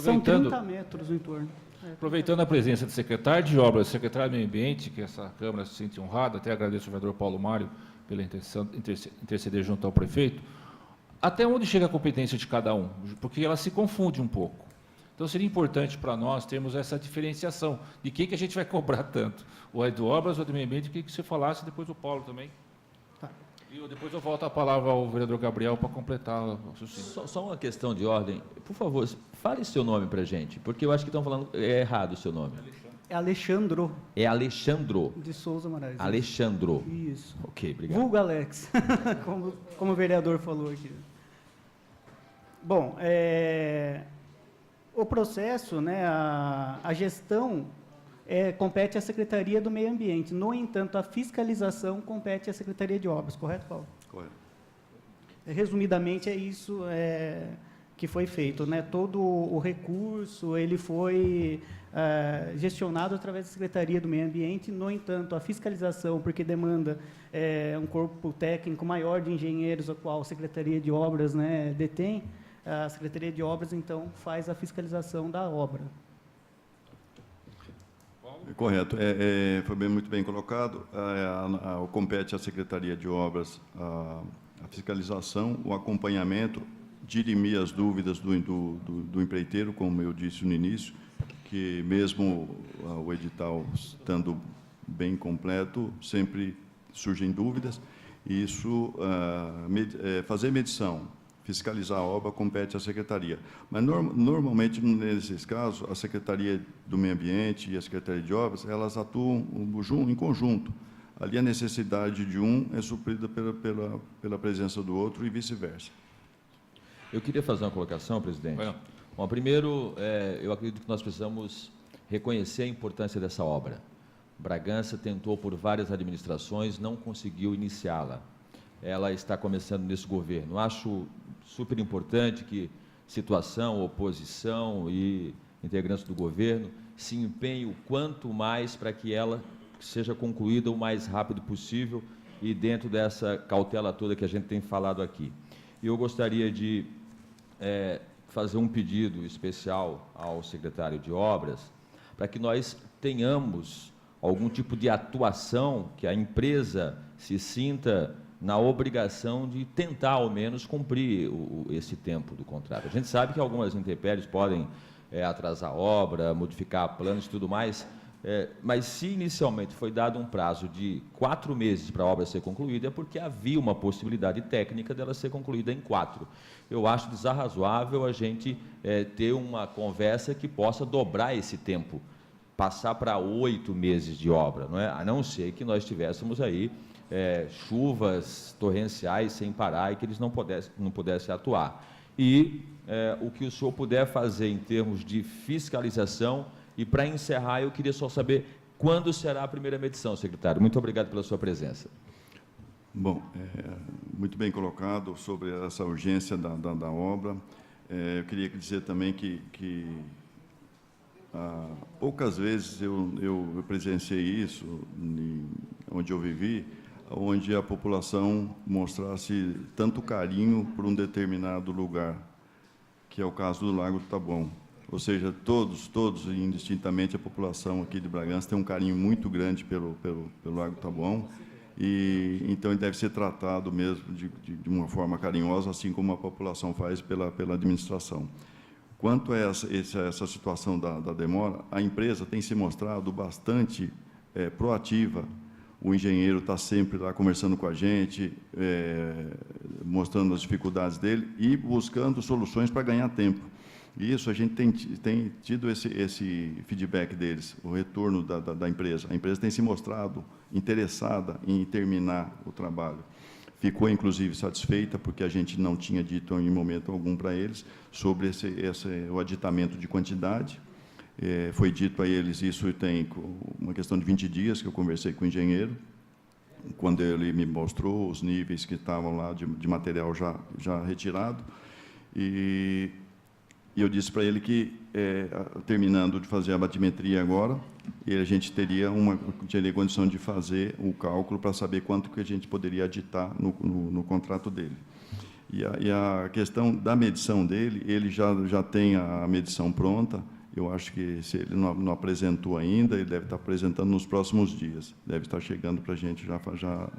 São 30 metros no entorno. Aproveitando a presença do secretário de Obras, secretário do Meio Ambiente, que essa Câmara se sente honrada, até agradeço ao vereador Paulo Mário pela interceder junto ao prefeito, até onde chega a competência de cada um? Porque ela se confunde um pouco. Então, seria importante para nós termos essa diferenciação de quem que a gente vai cobrar tanto, ou é do Obras ou do Meio Ambiente, que você falasse, depois o Paulo também E depois eu volto a palavra ao vereador Gabriel para completar o raciocínio. Só uma questão de ordem. Por favor, fale seu nome para a gente, porque eu acho que estão falando errado o seu nome. É Alexandro É Alexandro. de Souza Moraes. Alexandro. Isso. Ok, obrigado. Vulgo Alex, como o vereador falou aqui. Bom, o processo, né, a gestão compete à Secretaria do Meio Ambiente. No entanto, a fiscalização compete à Secretaria de Obras, correto, Paulo? Correto. Resumidamente, é isso que foi feito, né? Todo o recurso ele foi gestionado através da Secretaria do Meio Ambiente. No entanto, a fiscalização, porque demanda um corpo técnico maior de engenheiros, a qual a Secretaria de Obras, né, detém, a Secretaria de Obras, então, faz a fiscalização da obra. Correto. Foi muito bem colocado. Compete à Secretaria de Obras a fiscalização, o acompanhamento, dirimir as dúvidas do empreiteiro, como eu disse no início, que mesmo o edital estando bem completo, sempre surgem dúvidas. E isso, fazer medição, fiscalizar a obra, compete à Secretaria. Mas, normalmente, nesses casos, a Secretaria do Meio Ambiente e a Secretaria de Obras, elas atuam em conjunto. Ali, a necessidade de um é suprida pela presença do outro e vice-versa. Eu queria fazer uma colocação, presidente. Bueno. Bom, primeiro, eu acredito que nós precisamos reconhecer a importância dessa obra. Bragança tentou por várias administrações, não conseguiu iniciá-la. Ela está começando nesse governo. Acho super importante que situação, oposição e integrantes do governo se empenhem o quanto mais para que ela seja concluída o mais rápido possível e dentro dessa cautela toda que a gente tem falado aqui. E eu gostaria de fazer um pedido especial ao secretário de Obras para que nós tenhamos algum tipo de atuação que a empresa se sinta na obrigação de tentar, ao menos, cumprir esse tempo do contrato. A gente sabe que algumas intempéries podem atrasar a obra, modificar planos e tudo mais, mas se inicialmente foi dado um prazo de 4 meses para a obra ser concluída, é porque havia uma possibilidade técnica dela ser concluída em 4. Eu acho desarrazoável a gente ter uma conversa que possa dobrar esse tempo, passar para 8 meses de obra, não é? A não ser que nós tivéssemos aí chuvas torrenciais sem parar e que eles não pudessem atuar. E o que o senhor puder fazer em termos de fiscalização. E, para encerrar, eu queria só saber quando será a primeira medição, secretário. Muito obrigado pela sua presença. Bom, muito bem colocado sobre essa urgência da obra. Eu queria dizer também que poucas vezes eu presenciei isso, onde eu vivi, onde a população mostrasse tanto carinho por um determinado lugar, que é o caso do Lago do Taboão. Ou seja, todos, indistintamente, a população aqui de Bragança tem um carinho muito grande pelo Lago do Taboão, e então ele deve ser tratado mesmo de uma forma carinhosa, assim como a população faz pela administração. Quanto a essa situação da demora, a empresa tem se mostrado bastante proativa. O engenheiro está sempre lá conversando com a gente, mostrando as dificuldades dele e buscando soluções para ganhar tempo. E isso a gente tem tido esse feedback deles, o retorno da empresa. A empresa tem se mostrado interessada em terminar o trabalho. Ficou, inclusive, satisfeita, porque a gente não tinha dito em momento algum para eles sobre o aditamento de quantidade. Foi dito a eles, isso tem uma questão de 20 dias que eu conversei com o engenheiro, quando ele me mostrou os níveis que estavam lá de material já retirado, e eu disse para ele que, terminando de fazer a batimetria agora, a gente teria condição de fazer o cálculo para saber quanto que a gente poderia aditar no contrato dele. E a questão da medição dele, ele já tem a medição pronta. Eu acho que, se ele não apresentou ainda, ele deve estar apresentando nos próximos dias. Deve estar chegando para a gente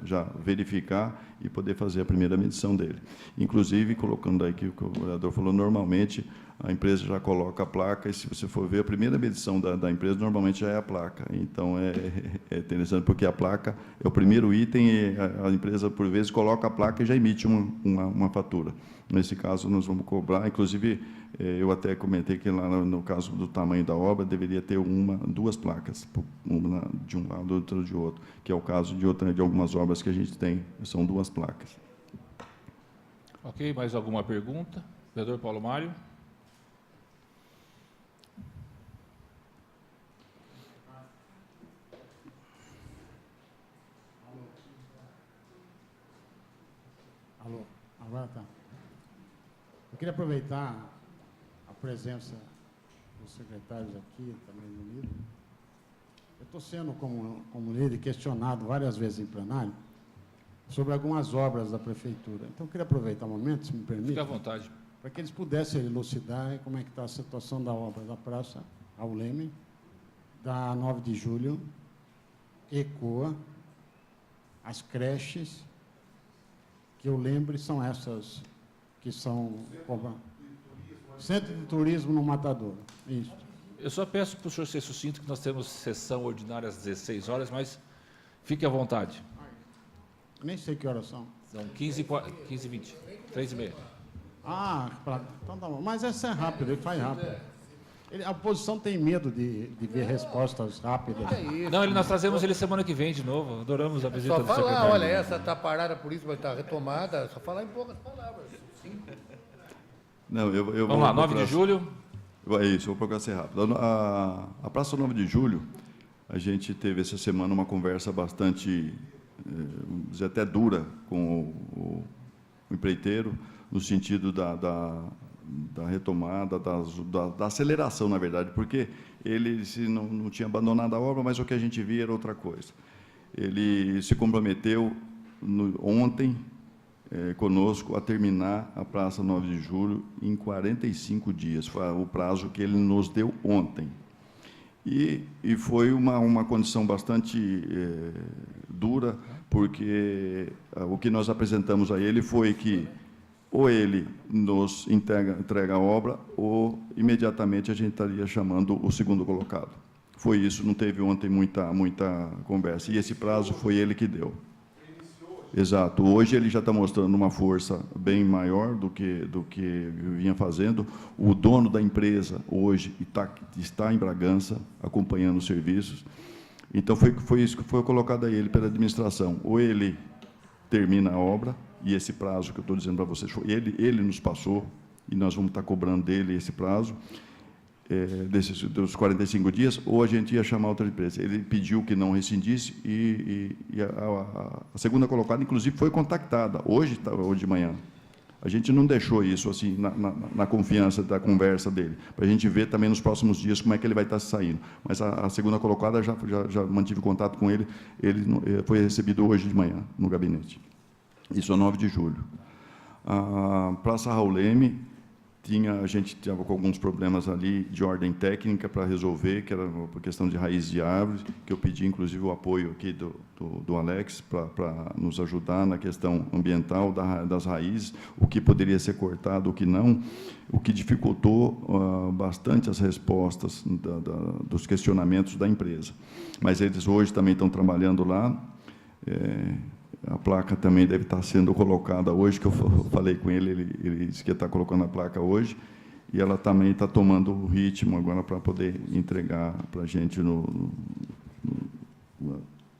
já verificar e poder fazer a primeira medição dele. Inclusive, colocando aí que o que o vereador falou, normalmente a empresa já coloca a placa, e se você for ver, a primeira medição da empresa normalmente já é a placa. Então, é interessante, porque a placa é o primeiro item, e a empresa, por vezes, coloca a placa e já emite uma fatura. Nesse caso, nós vamos cobrar, inclusive, eu até comentei que lá no caso do tamanho da obra, deveria ter duas placas, uma de um lado, outra de outro, que é o caso de algumas obras que a gente tem, são duas placas. Ok, mais alguma pergunta? Vereador Paulo Mário. Alô, agora tá. Eu queria aproveitar a presença dos secretários aqui, também do Unido. Eu estou sendo, como líder, questionado várias vezes em plenário sobre algumas obras da Prefeitura. Então, eu queria aproveitar o momento, se me permite. Fique à vontade. Para que eles pudessem elucidar como é que está a situação da obra da Praça Raul Leme, da 9 de Julho, ECOA, as creches, que eu lembre são essas que são... Centro de Turismo no Matadouro. Isso. Eu só peço para o senhor ser sucinto, que nós temos sessão ordinária às 16 horas, mas fique à vontade. Nem sei que horas são. São 15h20, 3h30. Então tá bom. Mas essa é rápida, ele faz rápido. A oposição tem medo de ver respostas rápidas. Não, nós trazemos ele semana que vem de novo. Adoramos a visita Só do falar, secretário. olha, essa está parada por isso, mas está retomada, só falar em poucas palavras. Sim. Não, eu Vamos lá, 9 de julho. É isso, vou procurar ser rápido. A Praça 9 de Julho, a gente teve essa semana uma conversa bastante, vamos dizer, até dura com o empreiteiro, no sentido da retomada, da aceleração, na verdade, porque ele não tinha abandonado a obra, mas o que a gente via era outra coisa. Ele se comprometeu ontem conosco a terminar a Praça 9 de Julho em 45 dias, foi o prazo que ele nos deu ontem. E foi uma condição bastante dura, porque o que nós apresentamos a ele foi que ou ele nos entrega a obra, ou imediatamente a gente estaria chamando o segundo colocado. Foi isso, não teve ontem muita conversa. E esse prazo foi ele que deu. Exato. Hoje ele já está mostrando uma força bem maior do que vinha fazendo. O dono da empresa hoje está em Bragança, acompanhando os serviços. Então, foi isso que foi colocado a ele pela administração. Ou ele termina a obra, e esse prazo que eu estou dizendo para vocês, ele nos passou, e nós vamos estar cobrando dele esse prazo, dos 45 dias, ou a gente ia chamar outra empresa. Ele pediu que não rescindisse, e a segunda colocada, inclusive, foi contactada, hoje de manhã. A gente não deixou isso assim na confiança da conversa dele, para a gente ver também nos próximos dias como é que ele vai estar saindo. Mas a segunda colocada, já mantive contato com ele, foi recebido hoje de manhã, no gabinete. Isso é 9 de julho. A Praça Raul Leme, a gente estava com alguns problemas ali de ordem técnica para resolver, que era por questão de raiz de árvores, que eu pedi, inclusive, o apoio aqui do Alex para nos ajudar na questão ambiental das raízes, o que poderia ser cortado, o que não, o que dificultou bastante as respostas dos questionamentos da empresa. Mas eles hoje também estão trabalhando lá. A placa também deve estar sendo colocada hoje, que eu falei com ele disse que está colocando a placa hoje, e ela também está tomando o ritmo agora para poder entregar para a gente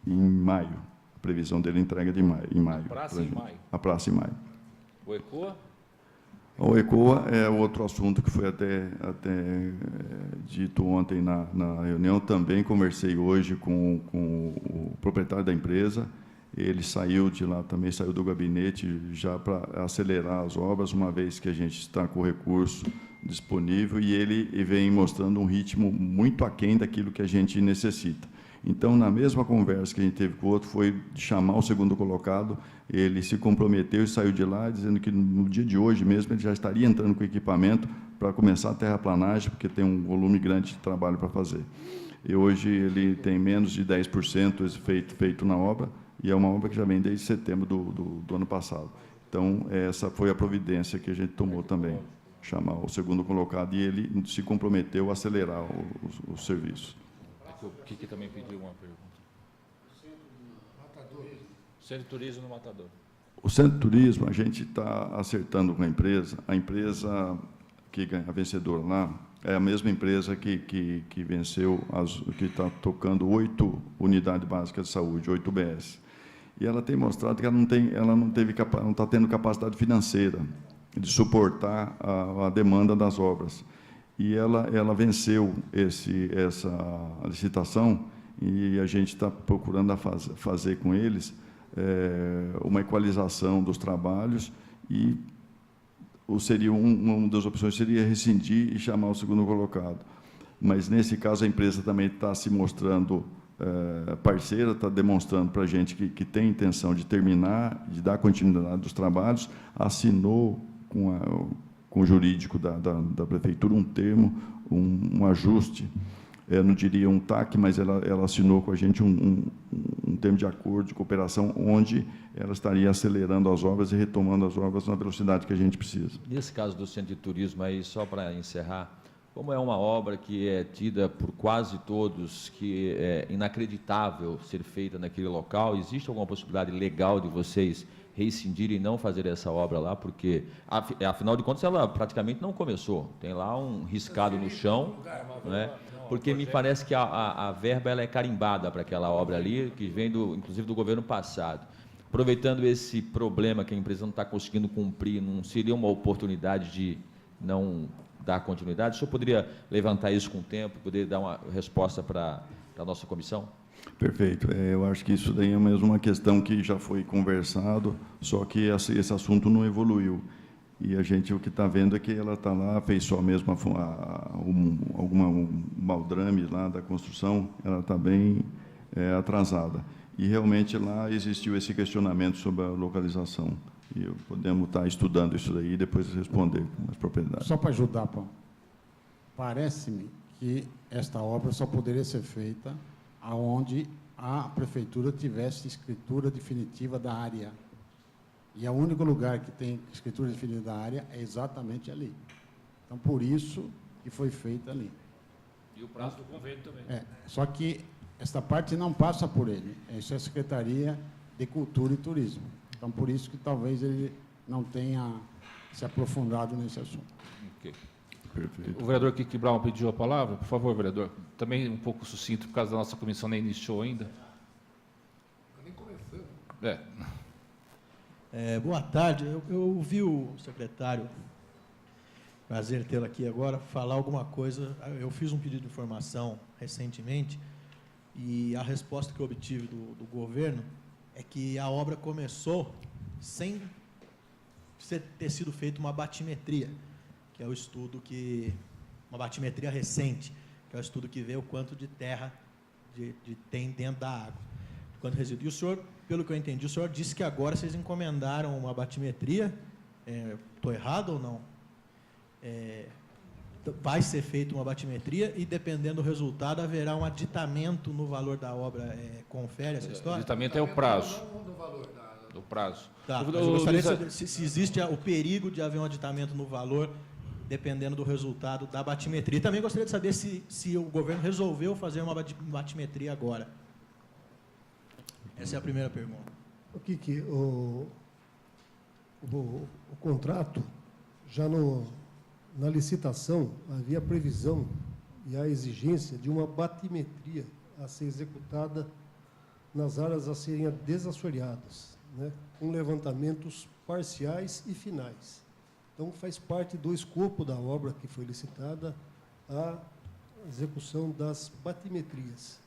em maio. A previsão dele entrega em maio. A praça em maio. A praça em maio. O ECOA? O ECOA é outro assunto que foi até dito ontem na reunião. Também conversei hoje com o proprietário da empresa. Ele saiu de lá, também saiu do gabinete já para acelerar as obras, uma vez que a gente está com o recurso disponível, e ele vem mostrando um ritmo muito aquém daquilo que a gente necessita. Então, na mesma conversa que a gente teve com o outro, foi de chamar o segundo colocado, ele se comprometeu e saiu de lá, dizendo que no dia de hoje mesmo ele já estaria entrando com equipamento para começar a terraplanagem, porque tem um volume grande de trabalho para fazer. E hoje ele tem menos de 10% feito na obra, e é uma obra que já vem desde setembro do ano passado. Então, essa foi a providência que a gente tomou também. chamar o segundo colocado, e ele se comprometeu a acelerar o serviço. O Kiki também pediu uma pergunta. Centro de Turismo no Matador. O Centro de Turismo, a gente está acertando com a empresa que ganha a vencedora lá, é a mesma empresa que venceu, que está tocando 8 unidades básicas de saúde, 8 UBS. E ela tem mostrado que ela não está tendo capacidade financeira de suportar a demanda das obras. E ela venceu essa licitação, e a gente está procurando fazer com eles uma equalização dos trabalhos, e uma das opções seria rescindir e chamar o segundo colocado. Mas, nesse caso, a empresa também está se mostrando parceira, está demonstrando para a gente que tem intenção de terminar, de dar continuidade dos trabalhos, assinou com o jurídico da Prefeitura um termo, um ajuste, não diria um TAC, mas ela assinou com a gente um termo de acordo de cooperação, onde ela estaria acelerando as obras e retomando as obras na velocidade que a gente precisa. Nesse caso do Centro de Turismo, aí, só para encerrar, como é uma obra que é tida por quase todos que é inacreditável ser feita naquele local, existe alguma possibilidade legal de vocês rescindirem e não fazer essa obra lá? Porque, afinal de contas, ela praticamente não começou. Tem lá um riscado no chão, né? Porque me parece que a verba ela é carimbada para aquela obra ali, que vem, inclusive, do governo passado. Aproveitando esse problema que a empresa não está conseguindo cumprir, não seria uma oportunidade de não dar continuidade? O senhor poderia levantar isso com o tempo, poder dar uma resposta para a nossa comissão? Perfeito. Eu acho que isso daí é mesmo uma questão que já foi conversado, só que esse assunto não evoluiu. E a gente, o que está vendo é que ela está lá, fez só mesmo alguma baldrame lá da construção, ela está bem atrasada. E realmente lá existiu esse questionamento sobre a localização. E podemos estar estudando isso daí e depois responder com mais propriedade. Só para ajudar, Paulo, parece-me que esta obra só poderia ser feita aonde a prefeitura tivesse escritura definitiva da área. E o único lugar que tem escritura definitiva da área é exatamente ali. Então, por isso que foi feita ali. E o prazo do convênio também. Só que esta parte não passa por ele. Isso é a Secretaria de Cultura e Turismo. Então, por isso que talvez ele não tenha se aprofundado nesse assunto. Okay. Perfeito. O vereador Kiki Brown pediu a palavra. Por favor, vereador. Também um pouco sucinto, por causa da nossa comissão nem iniciou ainda. Nem começamos. Boa tarde. Eu ouvi o secretário, prazer tê-lo aqui agora, falar alguma coisa. Eu fiz um pedido de informação recentemente e a resposta que eu obtive do governo é que a obra começou sem ter sido feita uma batimetria, que é o estudo uma batimetria recente, que é o estudo que vê o quanto de terra tem dentro da água, quanto resíduo. E o senhor, pelo que eu entendi, o senhor disse que agora vocês encomendaram uma batimetria. Estou errado ou não? Vai ser feita uma batimetria e, dependendo do resultado, haverá um aditamento no valor da obra. Confere essa história? O aditamento é o prazo. Não do valor Do prazo. Tá, mas eu gostaria de saber se existe o perigo de haver um aditamento no valor, dependendo do resultado da batimetria. E também gostaria de saber se o governo resolveu fazer uma batimetria agora. Essa é a primeira pergunta. O Kiki, o contrato, já na licitação, havia previsão e a exigência de uma batimetria a ser executada nas áreas a serem desassoreadas, né, com levantamentos parciais e finais. Então, faz parte do escopo da obra que foi licitada a execução das batimetrias.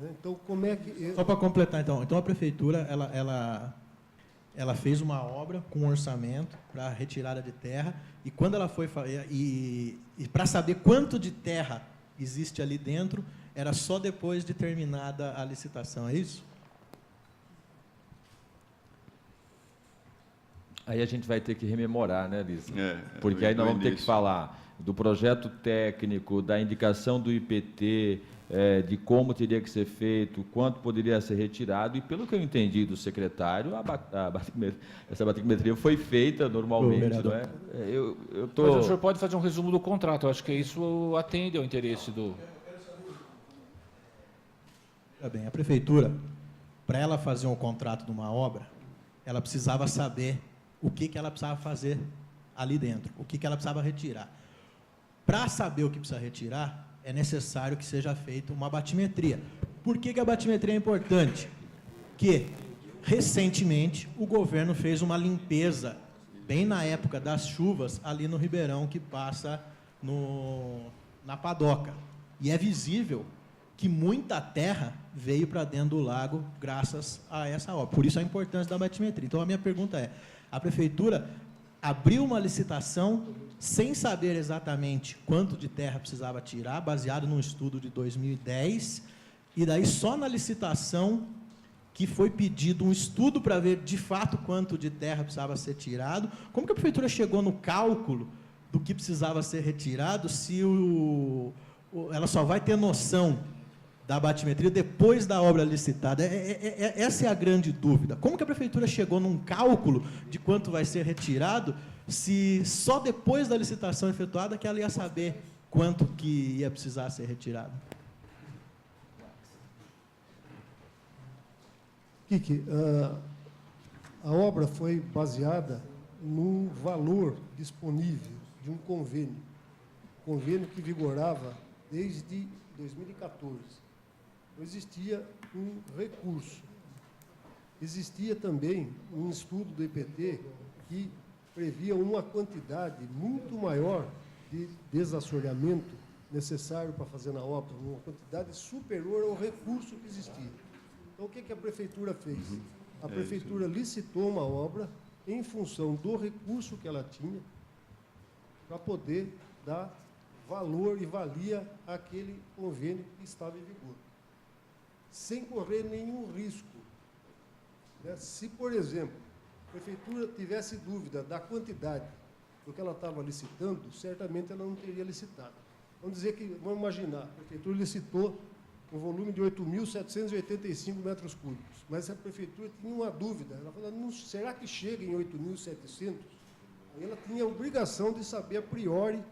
Então, como é que... Só para completar, então a prefeitura ela fez uma obra com um orçamento para retirada de terra, e quando ela foi e para saber quanto de terra existe ali dentro, era só depois de terminada a licitação, é isso? Aí a gente vai ter que rememorar, né, Liz? Porque do- aí nós do vamos ter que início. falar do projeto técnico, da indicação do IPT, de como teria que ser feito, quanto poderia ser retirado, e pelo que eu entendi do secretário, essa batimetria foi feita normalmente, não é? Eu Mas o tô... senhor pode fazer um resumo do contrato, eu acho que isso atende ao interesse do... Tá bem, a prefeitura, para ela fazer um contrato de uma obra, ela precisava saber o que ela precisava fazer ali dentro, o que ela precisava retirar. Para saber o que precisa retirar, é necessário que seja feita uma batimetria. Por que a batimetria é importante? Que, recentemente, o governo fez uma limpeza, bem na época das chuvas, ali no Ribeirão, que passa na Padoca. E é visível que muita terra veio para dentro do lago graças a essa obra. Por isso a importância da batimetria. Então, a minha pergunta é, a prefeitura abriu uma licitação sem saber exatamente quanto de terra precisava tirar, baseado num estudo de 2010, e daí só na licitação que foi pedido um estudo para ver de fato quanto de terra precisava ser tirado. Como que a prefeitura chegou no cálculo do que precisava ser retirado se ela só vai ter noção da batimetria depois da obra licitada? Essa é a grande dúvida. Como que a prefeitura chegou num cálculo de quanto vai ser retirado, se só depois da licitação efetuada que ela ia saber quanto que ia precisar ser retirado? Kiki, a obra foi baseada no valor disponível de um convênio que vigorava desde 2014. Não existia um recurso. Existia também um estudo do IPT que previa uma quantidade muito maior de desassoreamento necessário para fazer na obra, uma quantidade superior ao recurso que existia. Então, o que a prefeitura fez? A prefeitura licitou uma obra em função do recurso que ela tinha para poder dar valor e valia àquele convênio que estava em vigor, sem correr nenhum risco. Se, por exemplo, a prefeitura tivesse dúvida da quantidade do que ela estava licitando, certamente ela não teria licitado. Vamos imaginar, a prefeitura licitou um volume de 8.785 metros cúbicos, mas a prefeitura tinha uma dúvida. Ela falou, será que chega em 8.700? Aí ela tinha a obrigação de saber a priori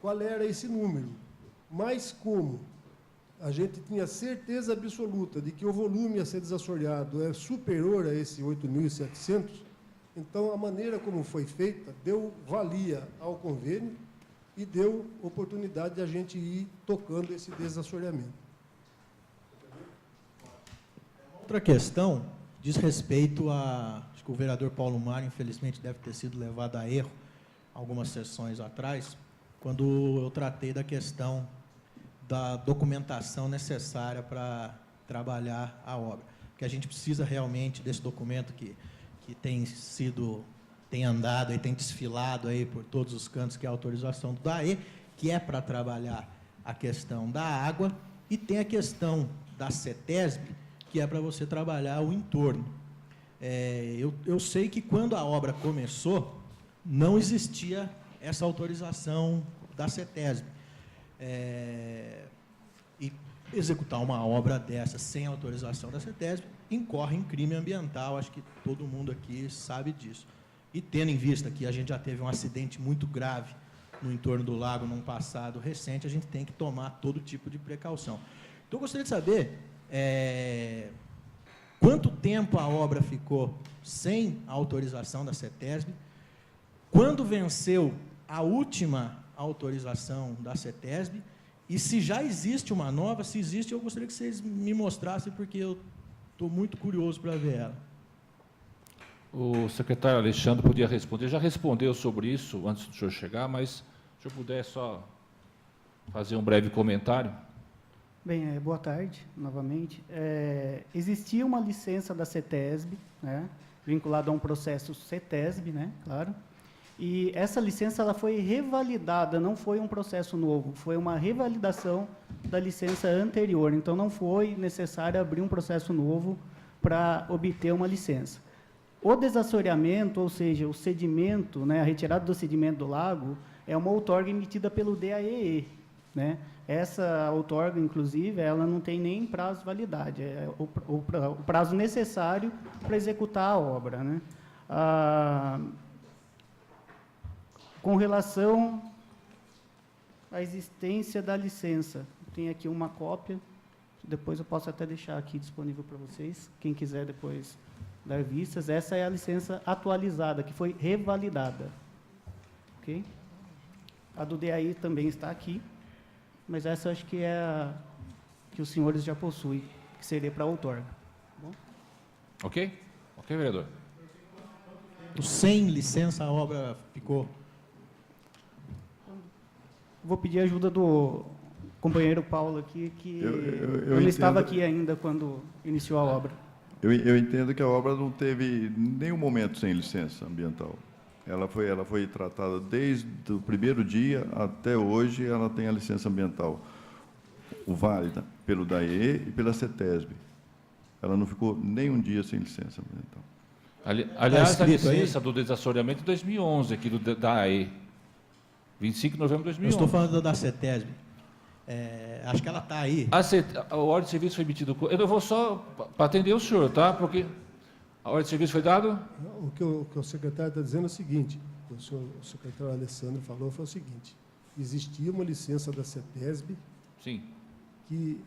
qual era esse número. Mas como a gente tinha certeza absoluta de que o volume a ser desassoreado é superior a esse 8.700, então a maneira como foi feita deu valia ao convênio e deu oportunidade de a gente ir tocando esse desassoreamento. Outra questão diz respeito acho que o vereador Paulo Mário, infelizmente, deve ter sido levado a erro algumas sessões atrás, quando eu tratei da questão da documentação necessária para trabalhar a obra. Porque a gente precisa realmente desse documento que tem andado e tem desfilado aí por todos os cantos, que é a autorização do DAE, que é para trabalhar a questão da água, e tem a questão da CETESB, que é para você trabalhar o entorno. Eu sei que quando a obra começou, não existia essa autorização da CETESB. E executar uma obra dessa sem autorização da CETESB incorre em crime ambiental, acho que todo mundo aqui sabe disso. E tendo em vista que a gente já teve um acidente muito grave no entorno do lago num passado recente, a gente tem que tomar todo tipo de precaução. Então, eu gostaria de saber quanto tempo a obra ficou sem a autorização da CETESB, quando venceu a última autorização da CETESB, e se já existe uma nova, se existe, eu gostaria que vocês me mostrassem, porque eu estou muito curioso para ver ela. O secretário Alexandre podia responder, já respondeu sobre isso antes do senhor chegar, mas se eu puder só fazer um breve comentário. Bem, boa tarde, novamente. Existia uma licença da CETESB, né, vinculada a um processo CETESB, né, claro, e essa licença ela foi revalidada, não foi um processo novo, foi uma revalidação da licença anterior, então não foi necessário abrir um processo novo para obter uma licença. O desassoreamento, ou seja, o sedimento, né, a retirada do sedimento do lago, é uma outorga emitida pelo DAEE, né? Essa outorga, inclusive, ela não tem nem prazo de validade, é o prazo necessário para executar a obra, né? Com relação à existência da licença, tem aqui uma cópia, depois eu posso até deixar aqui disponível para vocês, quem quiser depois dar vistas. Essa é a licença atualizada, que foi revalidada. Ok? A do DAI também está aqui, mas essa acho que é a que os senhores já possuem, que seria para a outorga. Bom? Ok? Ok, vereador. Sem licença, a obra ficou. Vou pedir a ajuda do companheiro Paulo aqui, que eu não entendo. estava aqui ainda quando iniciou a obra. Eu entendo que a obra não teve nenhum momento sem licença ambiental. Ela foi tratada desde o primeiro dia até hoje, ela tem a licença ambiental válida pelo DAE e pela CETESB. Ela não ficou nem um dia sem licença ambiental. Aliás, a licença do desassoreamento de 2011, aqui da AE. 25 de novembro de 2011. Eu estou falando da CETESB. Acho que ela está aí. A ordem de serviço foi emitida... Eu vou só para atender o senhor, tá? Porque a ordem de serviço foi dada... O que o secretário está dizendo é o seguinte, o secretário Alessandro falou, foi o seguinte, existia uma licença da CETESB Sim. que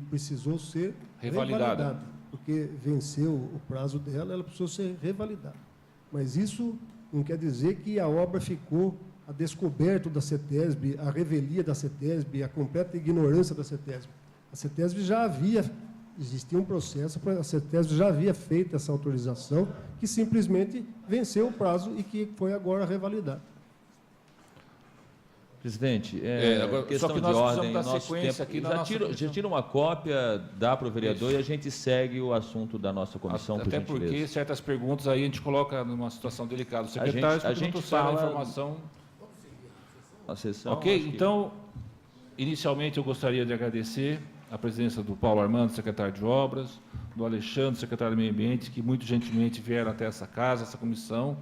precisou ser Revalidada. porque venceu o prazo dela, ela precisou ser revalidada. Mas isso não quer dizer que a obra ficou a descoberto da CETESB, a revelia da CETESB, a completa ignorância da CETESB. A CETESB já existia um processo, a CETESB já havia feito essa autorização, que simplesmente venceu o prazo e que foi agora revalidado. Presidente, agora, questão só que de nós ordem, precisamos dar nosso sequência tempo, aqui na nossa já comissão. tira uma cópia, dá para o vereador e a gente segue o assunto da nossa comissão, por Até gentileza. porque certas perguntas aí a gente coloca numa situação delicada. O secretário a gente não trouxeram a fala- informação... A sessão, Ok, acho que- então, inicialmente eu gostaria de agradecer a presença do Paulo Armando, secretário de Obras, do Alexandre, secretário do Meio Ambiente, que muito gentilmente vieram até essa casa, essa comissão.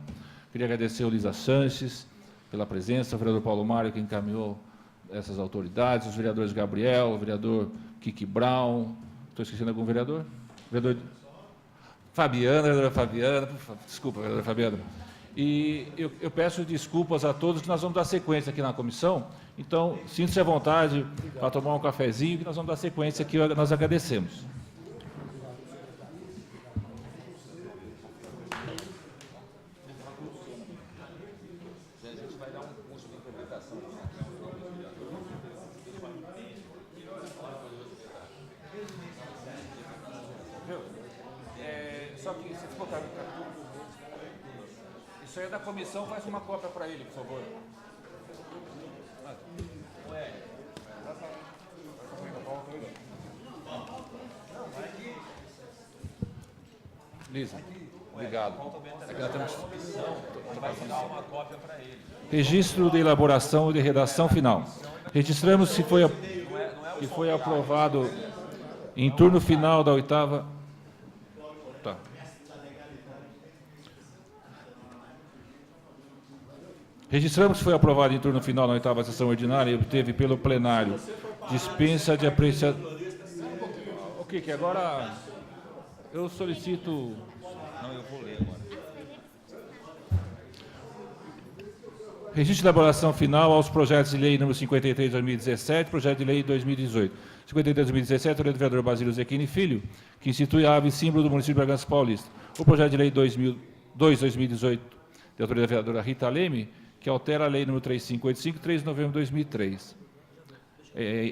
Queria agradecer ao Lisa Sanches pela presença, ao vereador Paulo Mário, que encaminhou essas autoridades, os vereadores Gabriel, o vereador Kiki Brown, estou esquecendo algum vereador? Vereador Fabiana, vereadora Fabiana, desculpa, vereadora Fabiana. E eu peço desculpas a todos, que nós vamos dar sequência aqui na comissão. Então, sinta-se à vontade para tomar um cafezinho, que nós vamos dar sequência aqui, nós agradecemos. Só que se colocar isso aí é da comissão, faz uma cópia para ele, por favor. Lisa, obrigado. Registro de elaboração e de redação final. Registramos se foi aprovado em turno final da oitava... Tá. Registramos que foi aprovado em turno final na oitava sessão ordinária e obteve pelo plenário dispensa de apreciação. Ok, que agora eu solicito. Não, eu vou ler agora. Registro de elaboração final aos projetos de lei número 53 de 2017, projeto de lei 2018. 53 de 2017, lei do vereador Basílio Zequini Filho, que institui a ave símbolo do município de Bragança Paulista. O projeto de lei 2018, de autoria da vereadora Rita Leme, que altera a lei número 3585, 3 de novembro de 2003.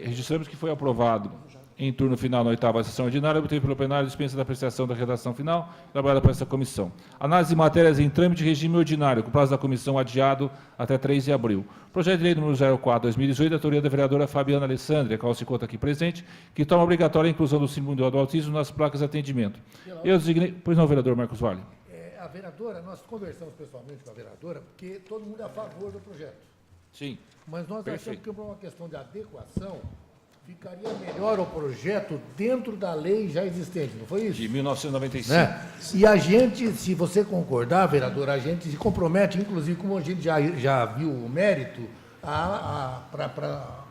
Registramos que foi aprovado em turno final na oitava sessão ordinária, obteve pelo plenário dispensa da apreciação da redação final, elaborada por essa comissão. Análise de matérias em trâmite de regime ordinário, com prazo da comissão adiado até 3 de abril. Projeto de lei número 04/2018, da autoria da vereadora Fabiana Alessandria, qual se encontra aqui presente, que torna obrigatória a inclusão do símbolo do autismo nas placas de atendimento. Eu designei... Pois não, vereador Marcos Vale. A vereadora, nós conversamos pessoalmente com a vereadora, porque todo mundo é a favor do projeto. Sim. Mas nós Perfeito. achamos que por uma questão de adequação, Ficaria melhor o projeto dentro da lei já existente, não foi isso? De 1995. Né? E a gente, se você concordar, vereador, a gente se compromete, inclusive, como a gente já viu o mérito, para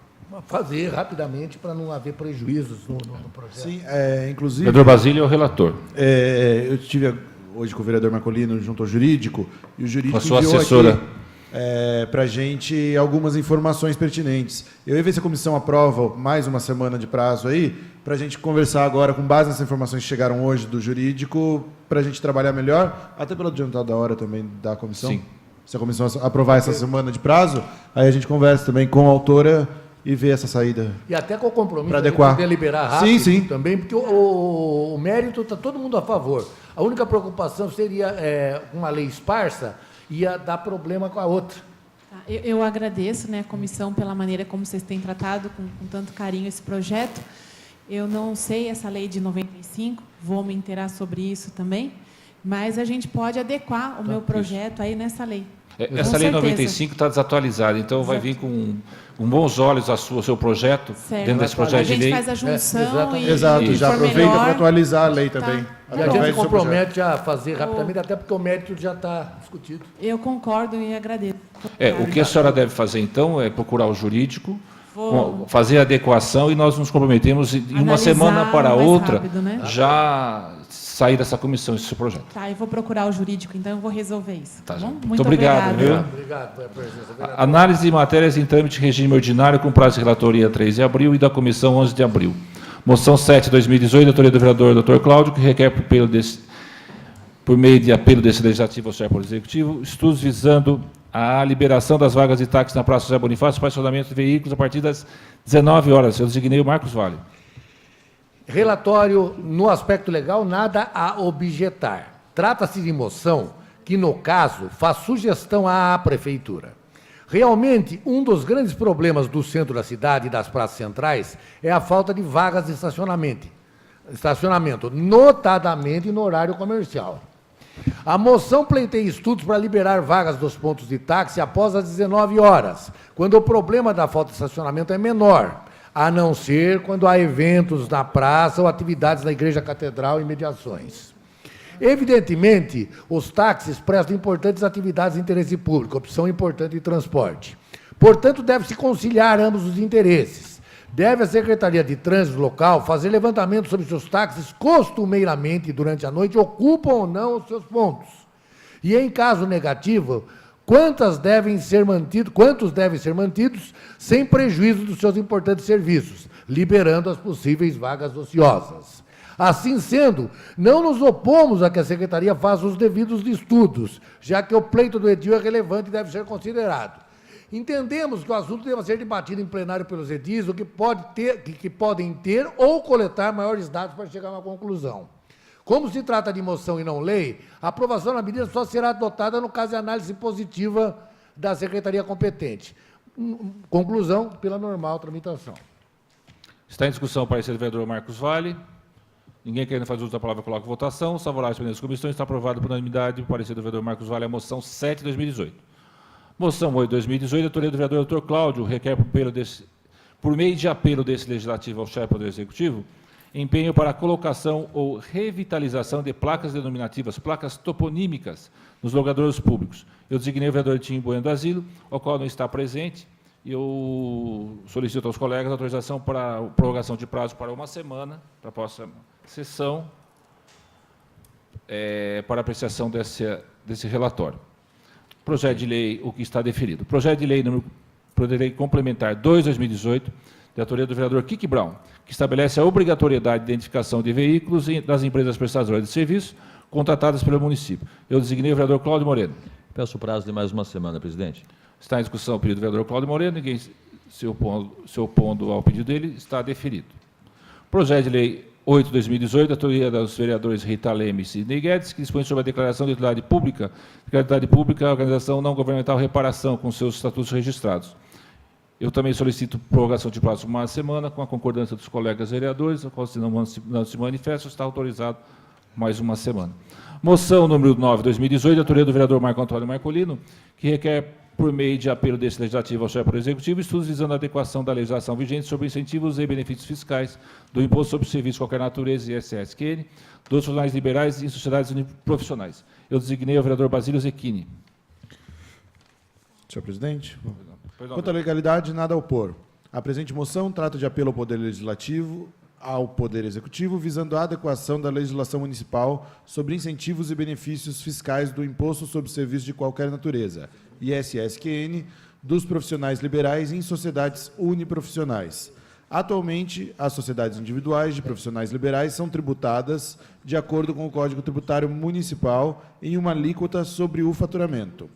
fazer rapidamente para não haver prejuízos no projeto. Sim, inclusive... Vereador Basílio é o relator. Eu estive hoje com o vereador Marcolino junto ao jurídico, e o jurídico Com a sua enviou assessora. aqui, para a gente algumas informações pertinentes. Eu ia ver se a comissão aprova mais uma semana de prazo aí, para a gente conversar agora, com base nessas informações que chegaram hoje do jurídico, para a gente trabalhar melhor, até pelo adiantado da hora também da comissão. Sim. Se a comissão aprovar essa semana de prazo, aí a gente conversa também com a autora e ver essa saída. E até com o compromisso Pra de adequar. poder liberar rápido Sim. também, porque o mérito está todo mundo a favor. A única preocupação seria uma lei esparsa, ia dar problema com a outra. Tá, eu agradeço, né, a comissão pela maneira como vocês têm tratado com tanto carinho esse projeto. Eu não sei essa lei de 95, vou me inteirar sobre isso também, mas a gente pode adequar o meu projeto aí nessa lei. Essa lei 95 está desatualizada, então vai vir com bons olhos o seu projeto, Certo. dentro desse projeto de lei. A gente faz a junção e Exato, se já for aproveita melhor, para atualizar a lei tá. também. E a Através gente do seu compromete a fazer rapidamente, até porque o mérito já está discutido. Eu concordo e agradeço. O que a senhora deve fazer, então, é procurar o jurídico, Vou fazer a adequação e nós nos comprometemos, em uma analisar semana para mais outra, rápido, né? já sair dessa comissão, esse projeto. Tá, eu vou procurar o jurídico, então eu vou resolver isso. Tá, Tá já. bom? Muito Muito obrigado, obrigada. viu? Obrigado pela presença, vereador. Análise de matérias em trâmite regime ordinário com prazo de relatoria 3 de abril e da comissão 11 de abril. Moção 7, 2018, autoria do vereador Dr. Cláudio, que requer por meio de apelo desse legislativo ao Senhor Poder Executivo, estudos visando a liberação das vagas de táxi na Praça José Bonifácio para estacionamento de veículos a partir das 19 horas. Eu designei o Marcos Vale. Relatório, no aspecto legal, nada a objetar. Trata-se de moção que, no caso, faz sugestão à Prefeitura. Realmente, um dos grandes problemas do centro da cidade e das praças centrais é a falta de vagas de estacionamento, notadamente no horário comercial. A moção pleiteia estudos para liberar vagas dos pontos de táxi após as 19 horas, quando o problema da falta de estacionamento é menor, a não ser quando há eventos na praça ou atividades na Igreja Catedral e mediações. Evidentemente, os táxis prestam importantes atividades de interesse público, opção importante de transporte. Portanto, deve-se conciliar ambos os interesses. Deve a Secretaria de Trânsito local fazer levantamento sobre se os táxis costumeiramente, durante a noite, ocupam ou não os seus pontos. E, em caso negativo, quantos devem ser mantidos sem prejuízo dos seus importantes serviços, liberando as possíveis vagas ociosas. Assim sendo, não nos opomos a que a Secretaria faça os devidos estudos, já que o pleito do edil é relevante e deve ser considerado. Entendemos que o assunto deva ser debatido em plenário pelos edis, que podem ter ou coletar maiores dados para chegar a uma conclusão. Como se trata de moção e não lei, a aprovação da medida só será adotada no caso de análise positiva da Secretaria competente. Conclusão, pela normal tramitação. Está em discussão o parecer do vereador Marcos Vale. Ninguém querendo fazer uso da palavra, coloca em votação. Os favoráveis das comissões, está aprovado por unanimidade o parecer do vereador Marcos Vale a moção 7 de 2018. Moção 8 de 2018, autoria do vereador Dr. Cláudio, requer por meio de apelo desse legislativo ao chefe do Poder Executivo, empenho para a colocação ou revitalização de placas denominativas, placas toponímicas, nos logradouros públicos. Eu designei o vereador Tim Bueno do Asilo, o qual não está presente, e eu solicito aos colegas a autorização para a prorrogação de prazo para uma semana, para a próxima sessão, para apreciação desse relatório. Projeto de lei, o que está deferido. Projeto de lei complementar 2/2018, de autoria do vereador Kiki Brown, que estabelece a obrigatoriedade de identificação de veículos das empresas prestadoras de serviço contratadas pelo município. Eu designei o vereador Cláudio Moreno. Peço o prazo de mais uma semana, presidente. Está em discussão o pedido do vereador Cláudio Moreno, ninguém se opondo ao pedido dele, está deferido. Projeto de lei 8 de 2018, autoria dos vereadores Rita Lemes e Sidney Guedes, que dispõe sobre a declaração de utilidade pública, a organização não governamental Reparação, com seus estatutos registrados. Eu também solicito prorrogação de prazo por uma semana, com a concordância dos colegas vereadores, a qual, se não se manifesta, está autorizado mais uma semana. Moção número 9 de 2018, autoria do vereador Marco Antônio Marcolino, que requer por meio de apelo desse legislativo ao chefe do Poder Executivo, estudos visando a adequação da legislação vigente sobre incentivos e benefícios fiscais do Imposto sobre Serviços de Qualquer Natureza, ISS-QN, dos profissionais liberais e sociedades profissionais. Eu designei o vereador Basílio Zecchini. Senhor presidente. Perdão, Quanto à legalidade, nada a opor. A presente moção trata de apelo ao Poder Legislativo ao Poder Executivo, visando a adequação da legislação municipal sobre incentivos e benefícios fiscais do Imposto sobre Serviços de Qualquer Natureza, ISS-QN, dos profissionais liberais em sociedades uniprofissionais. Atualmente, as sociedades individuais de profissionais liberais são tributadas de acordo com o Código Tributário Municipal em uma alíquota sobre o faturamento.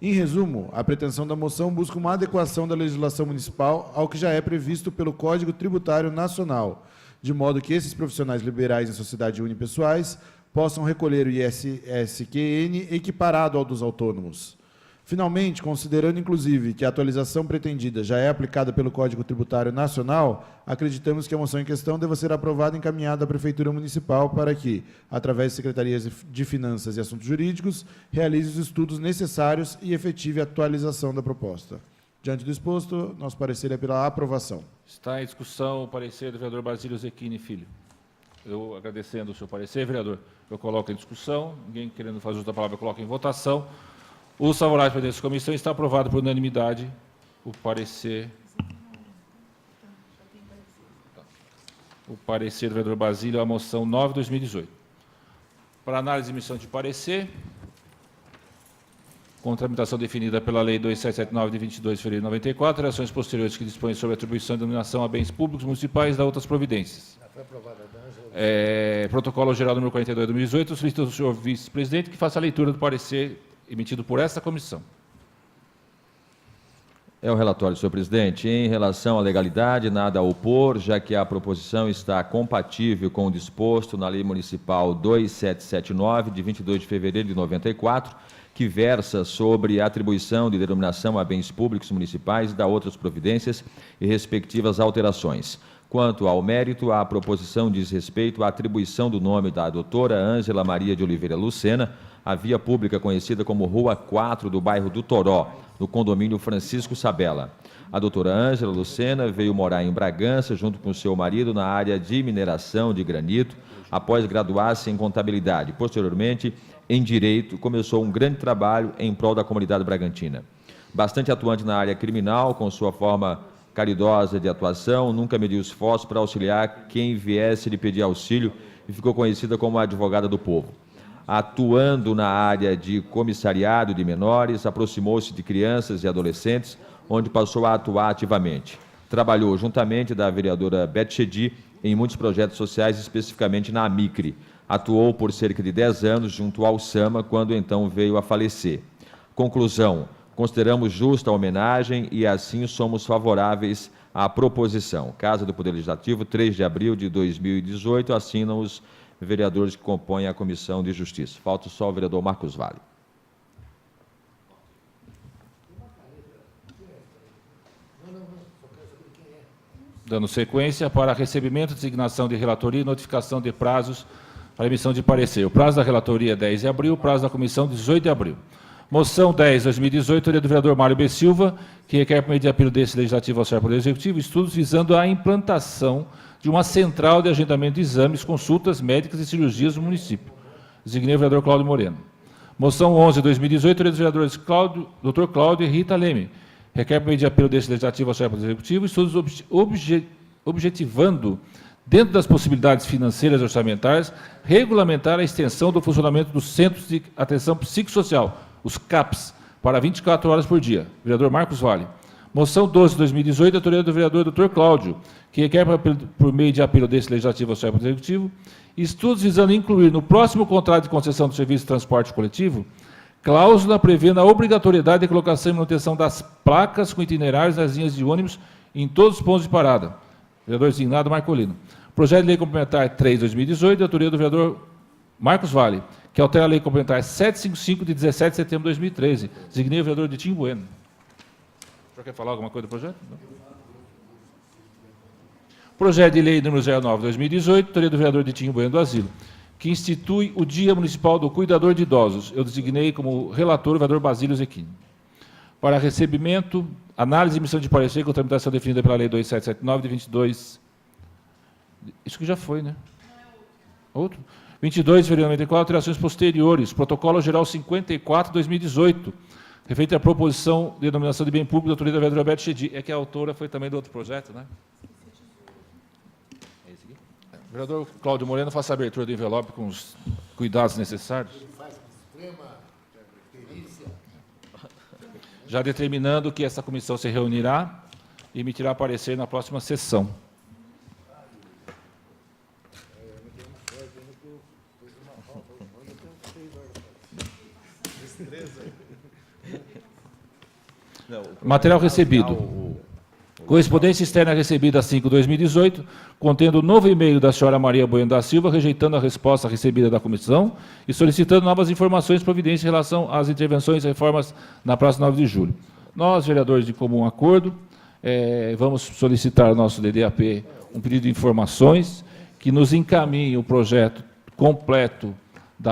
Em resumo, a pretensão da moção busca uma adequação da legislação municipal ao que já é previsto pelo Código Tributário Nacional, de modo que esses profissionais liberais em sociedades unipessoais possam recolher o ISS-QN equiparado ao dos autônomos. Finalmente, considerando inclusive que a atualização pretendida já é aplicada pelo Código Tributário Nacional, acreditamos que a moção em questão deva ser aprovada e encaminhada à Prefeitura Municipal para que, através de Secretarias de Finanças e Assuntos Jurídicos, realize os estudos necessários e efetive a atualização da proposta. Diante do exposto, nosso parecer é pela aprovação. Está em discussão o parecer do vereador Basílio Zecchini Filho. Eu, agradecendo o seu parecer, vereador, eu coloco em discussão. Ninguém querendo fazer uso da palavra, eu coloco em votação. Os favoráveis para dessa comissão, está aprovado por unanimidade o parecer. O parecer do vereador Basílio à moção 9/2018. Para análise e emissão de parecer, com tramitação definida pela Lei 2779 de 22 de fevereiro de 94, e ações posteriores que dispõem sobre atribuição e denominação a bens públicos municipais e da outras providências. Já foi aprovada a Protocolo geral número 42 de 2018, solicito ao senhor vice-presidente que faça a leitura do parecer emitido por esta comissão. É o relatório, senhor presidente. Em relação à legalidade, nada a opor, já que a proposição está compatível com o disposto na Lei Municipal 2779, de 22 de fevereiro de 94, que versa sobre a atribuição de denominação a bens públicos municipais e da outras providências e respectivas alterações. Quanto ao mérito, a proposição diz respeito à atribuição do nome da doutora Ângela Maria de Oliveira Lucena, a via pública conhecida como Rua 4 do bairro do Toró, no condomínio Francisco Sabella. A doutora Ângela Lucena veio morar em Bragança, junto com seu marido, na área de mineração de granito, após graduar-se em contabilidade. Posteriormente, em direito, começou um grande trabalho em prol da comunidade bragantina. Bastante atuante na área criminal, com sua forma caridosa de atuação, nunca mediu esforço para auxiliar quem viesse lhe pedir auxílio e ficou conhecida como a advogada do povo. Atuando na área de comissariado de menores, aproximou-se de crianças e adolescentes, onde passou a atuar ativamente. Trabalhou juntamente da vereadora Beth Chedi em muitos projetos sociais, especificamente na Amicre. Atuou por cerca de 10 anos junto ao SAMA, quando então veio a falecer. Conclusão: consideramos justa a homenagem e assim somos favoráveis à proposição. Casa do Poder Legislativo, 3 de abril de 2018, assinam os vereadores que compõem a Comissão de Justiça. Falta só o vereador Marcos Vale. Dando sequência, para recebimento, designação de relatoria e notificação de prazos para emissão de parecer. O prazo da relatoria é 10 de abril, o prazo da comissão 18 de abril. Moção 10/2018, do vereador Mário B. Silva, que requer, por meio de apelo desse legislativo ao Poder Executivo, estudos visando a implantação de uma central de agendamento de exames, consultas médicas e cirurgias no município. Designei o vereador Cláudio Moreno. Moção 11/2018, dos vereadores Dr. Cláudio e Rita Leme, requer, por meio de apelo desse legislativo ao Poder Executivo, estudos objetivando, dentro das possibilidades financeiras e orçamentárias, regulamentar a extensão do funcionamento dos Centros de Atenção Psicossocial, os CAPs, para 24 horas por dia. Vereador Marcos Vale. Moção 12/2018, da autoria do vereador Dr. Cláudio, que requer, por meio de apelo desse legislativo ao Poder Executivo, estudos visando incluir no próximo contrato de concessão do serviço de transporte coletivo cláusula prevendo a obrigatoriedade de colocação e manutenção das placas com itinerários nas linhas de ônibus em todos os pontos de parada. Vereador designado Marcolino. Projeto de Lei Complementar 3/2018, da autoria do vereador Marcos Vale, que altera a Lei Complementar 755, de 17 de setembro de 2013. Designei o vereador de Tim Bueno. O senhor quer falar alguma coisa do projeto? Não. Projeto de Lei número 09/2018, autoria do vereador de Tim Bueno do Asilo, que institui o Dia Municipal do Cuidador de Idosos. Eu designei como relator o vereador Basílio Zecchini. Para recebimento, análise e emissão de parecer com tramitação definida pela Lei 2779, de 22... Isso que já foi, né? Outro? 22 de fevereiro de 94, alterações posteriores. Protocolo Geral 54, 2018, referente à proposição de denominação de bem público da autoria da vereadora Roberto Chedi. É que a autora foi também do outro projeto, né? É esse aqui? Vereador Cláudio Moreno, faça a abertura do envelope com os cuidados necessários. Já determinando que essa comissão se reunirá e emitirá parecer na próxima sessão. Material recebido. Correspondência externa recebida 5/2018, contendo o novo e-mail da senhora Maria Bueno da Silva, rejeitando a resposta recebida da comissão e solicitando novas informações e providências em relação às intervenções e reformas na Praça 9 de Julho. Nós, vereadores de comum acordo, vamos solicitar ao nosso DDAP um pedido de informações que nos encaminhe o projeto completo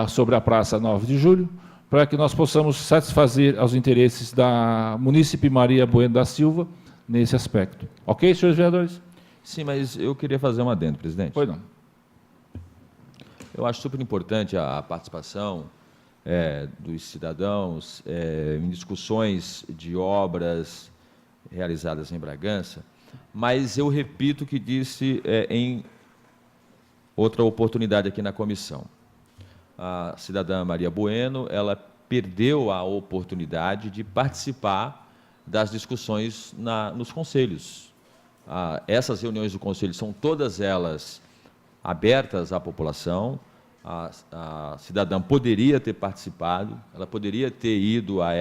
sobre a Praça 9 de Julho, para que nós possamos satisfazer aos interesses da munícipe Maria Bueno da Silva nesse aspecto. Ok, senhores vereadores? Sim, mas eu queria fazer um adendo, presidente. Pois não. Eu acho super importante a participação dos cidadãos em discussões de obras realizadas em Bragança, mas eu repito o que disse em outra oportunidade aqui na comissão. A cidadã Maria Bueno, ela perdeu a oportunidade de participar das discussões nos conselhos. Essas reuniões do conselho são todas elas abertas à população. A cidadã poderia ter participado, ela poderia ter ido a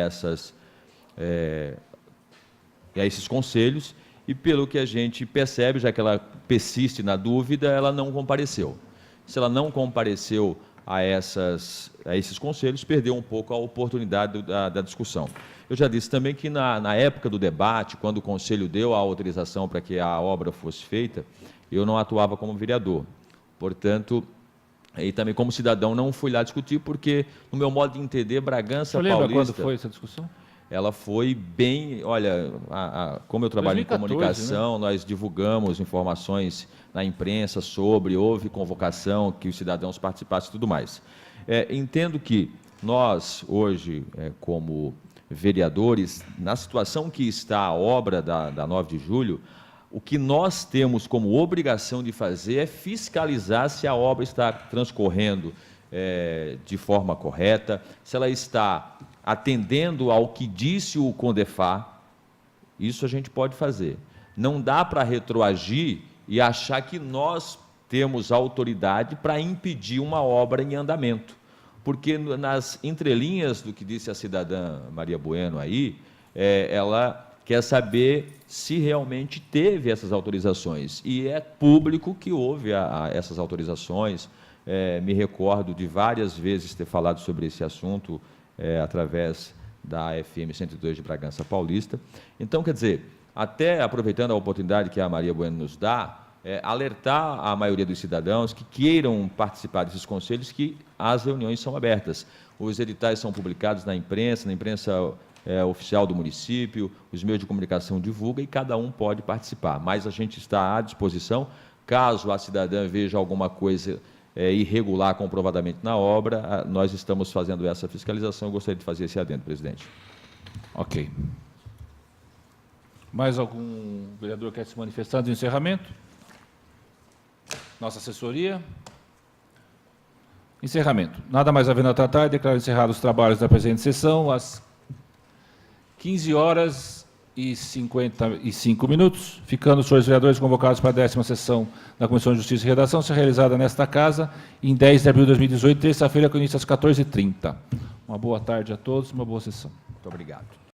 esses conselhos, e pelo que a gente percebe, já que ela persiste na dúvida, ela não compareceu. Se ela não compareceu a esses conselhos, perdeu um pouco a oportunidade da discussão. Eu já disse também que, na época do debate, quando o Conselho deu a autorização para que a obra fosse feita, eu não atuava como vereador. Portanto, e também como cidadão não fui lá discutir, porque, no meu modo de entender, Bragança Paulista... Você lembra quando foi essa discussão? Ela foi bem... Olha, como eu trabalho 2014, em comunicação, né? Nós divulgamos informações na imprensa sobre, houve convocação, que os cidadãos participassem e tudo mais. Entendo que nós, hoje, como vereadores, na situação que está a obra da 9 de julho, o que nós temos como obrigação de fazer é fiscalizar se a obra está transcorrendo de forma correta, se ela está atendendo ao que disse o CONDEFAR. Isso a gente pode fazer. Não dá para retroagir e achar que nós temos autoridade para impedir uma obra em andamento, porque nas entrelinhas do que disse a cidadã Maria Bueno aí, ela quer saber se realmente teve essas autorizações, e é público que houve essas autorizações. Me recordo de várias vezes ter falado sobre esse assunto através da FM 102 de Bragança Paulista. Então, quer dizer, até aproveitando a oportunidade que a Maria Bueno nos dá, alertar a maioria dos cidadãos que queiram participar desses conselhos, que as reuniões são abertas. Os editais são publicados na imprensa oficial do município, os meios de comunicação divulgam e cada um pode participar. Mas a gente está à disposição, caso a cidadã veja alguma coisa irregular comprovadamente na obra, nós estamos fazendo essa fiscalização. Eu gostaria de fazer esse adendo, presidente. Ok. Mais algum vereador quer se manifestar de encerramento? Nossa assessoria. Encerramento. Nada mais havendo a tratar, declaro encerrados os trabalhos da presente sessão às 15h55, ficando os senhores vereadores convocados para a 10ª sessão da Comissão de Justiça e Redação, a ser realizada nesta casa, em 10 de abril de 2018, terça-feira, com início às 14h30. Uma boa tarde a todos, uma boa sessão. Muito obrigado.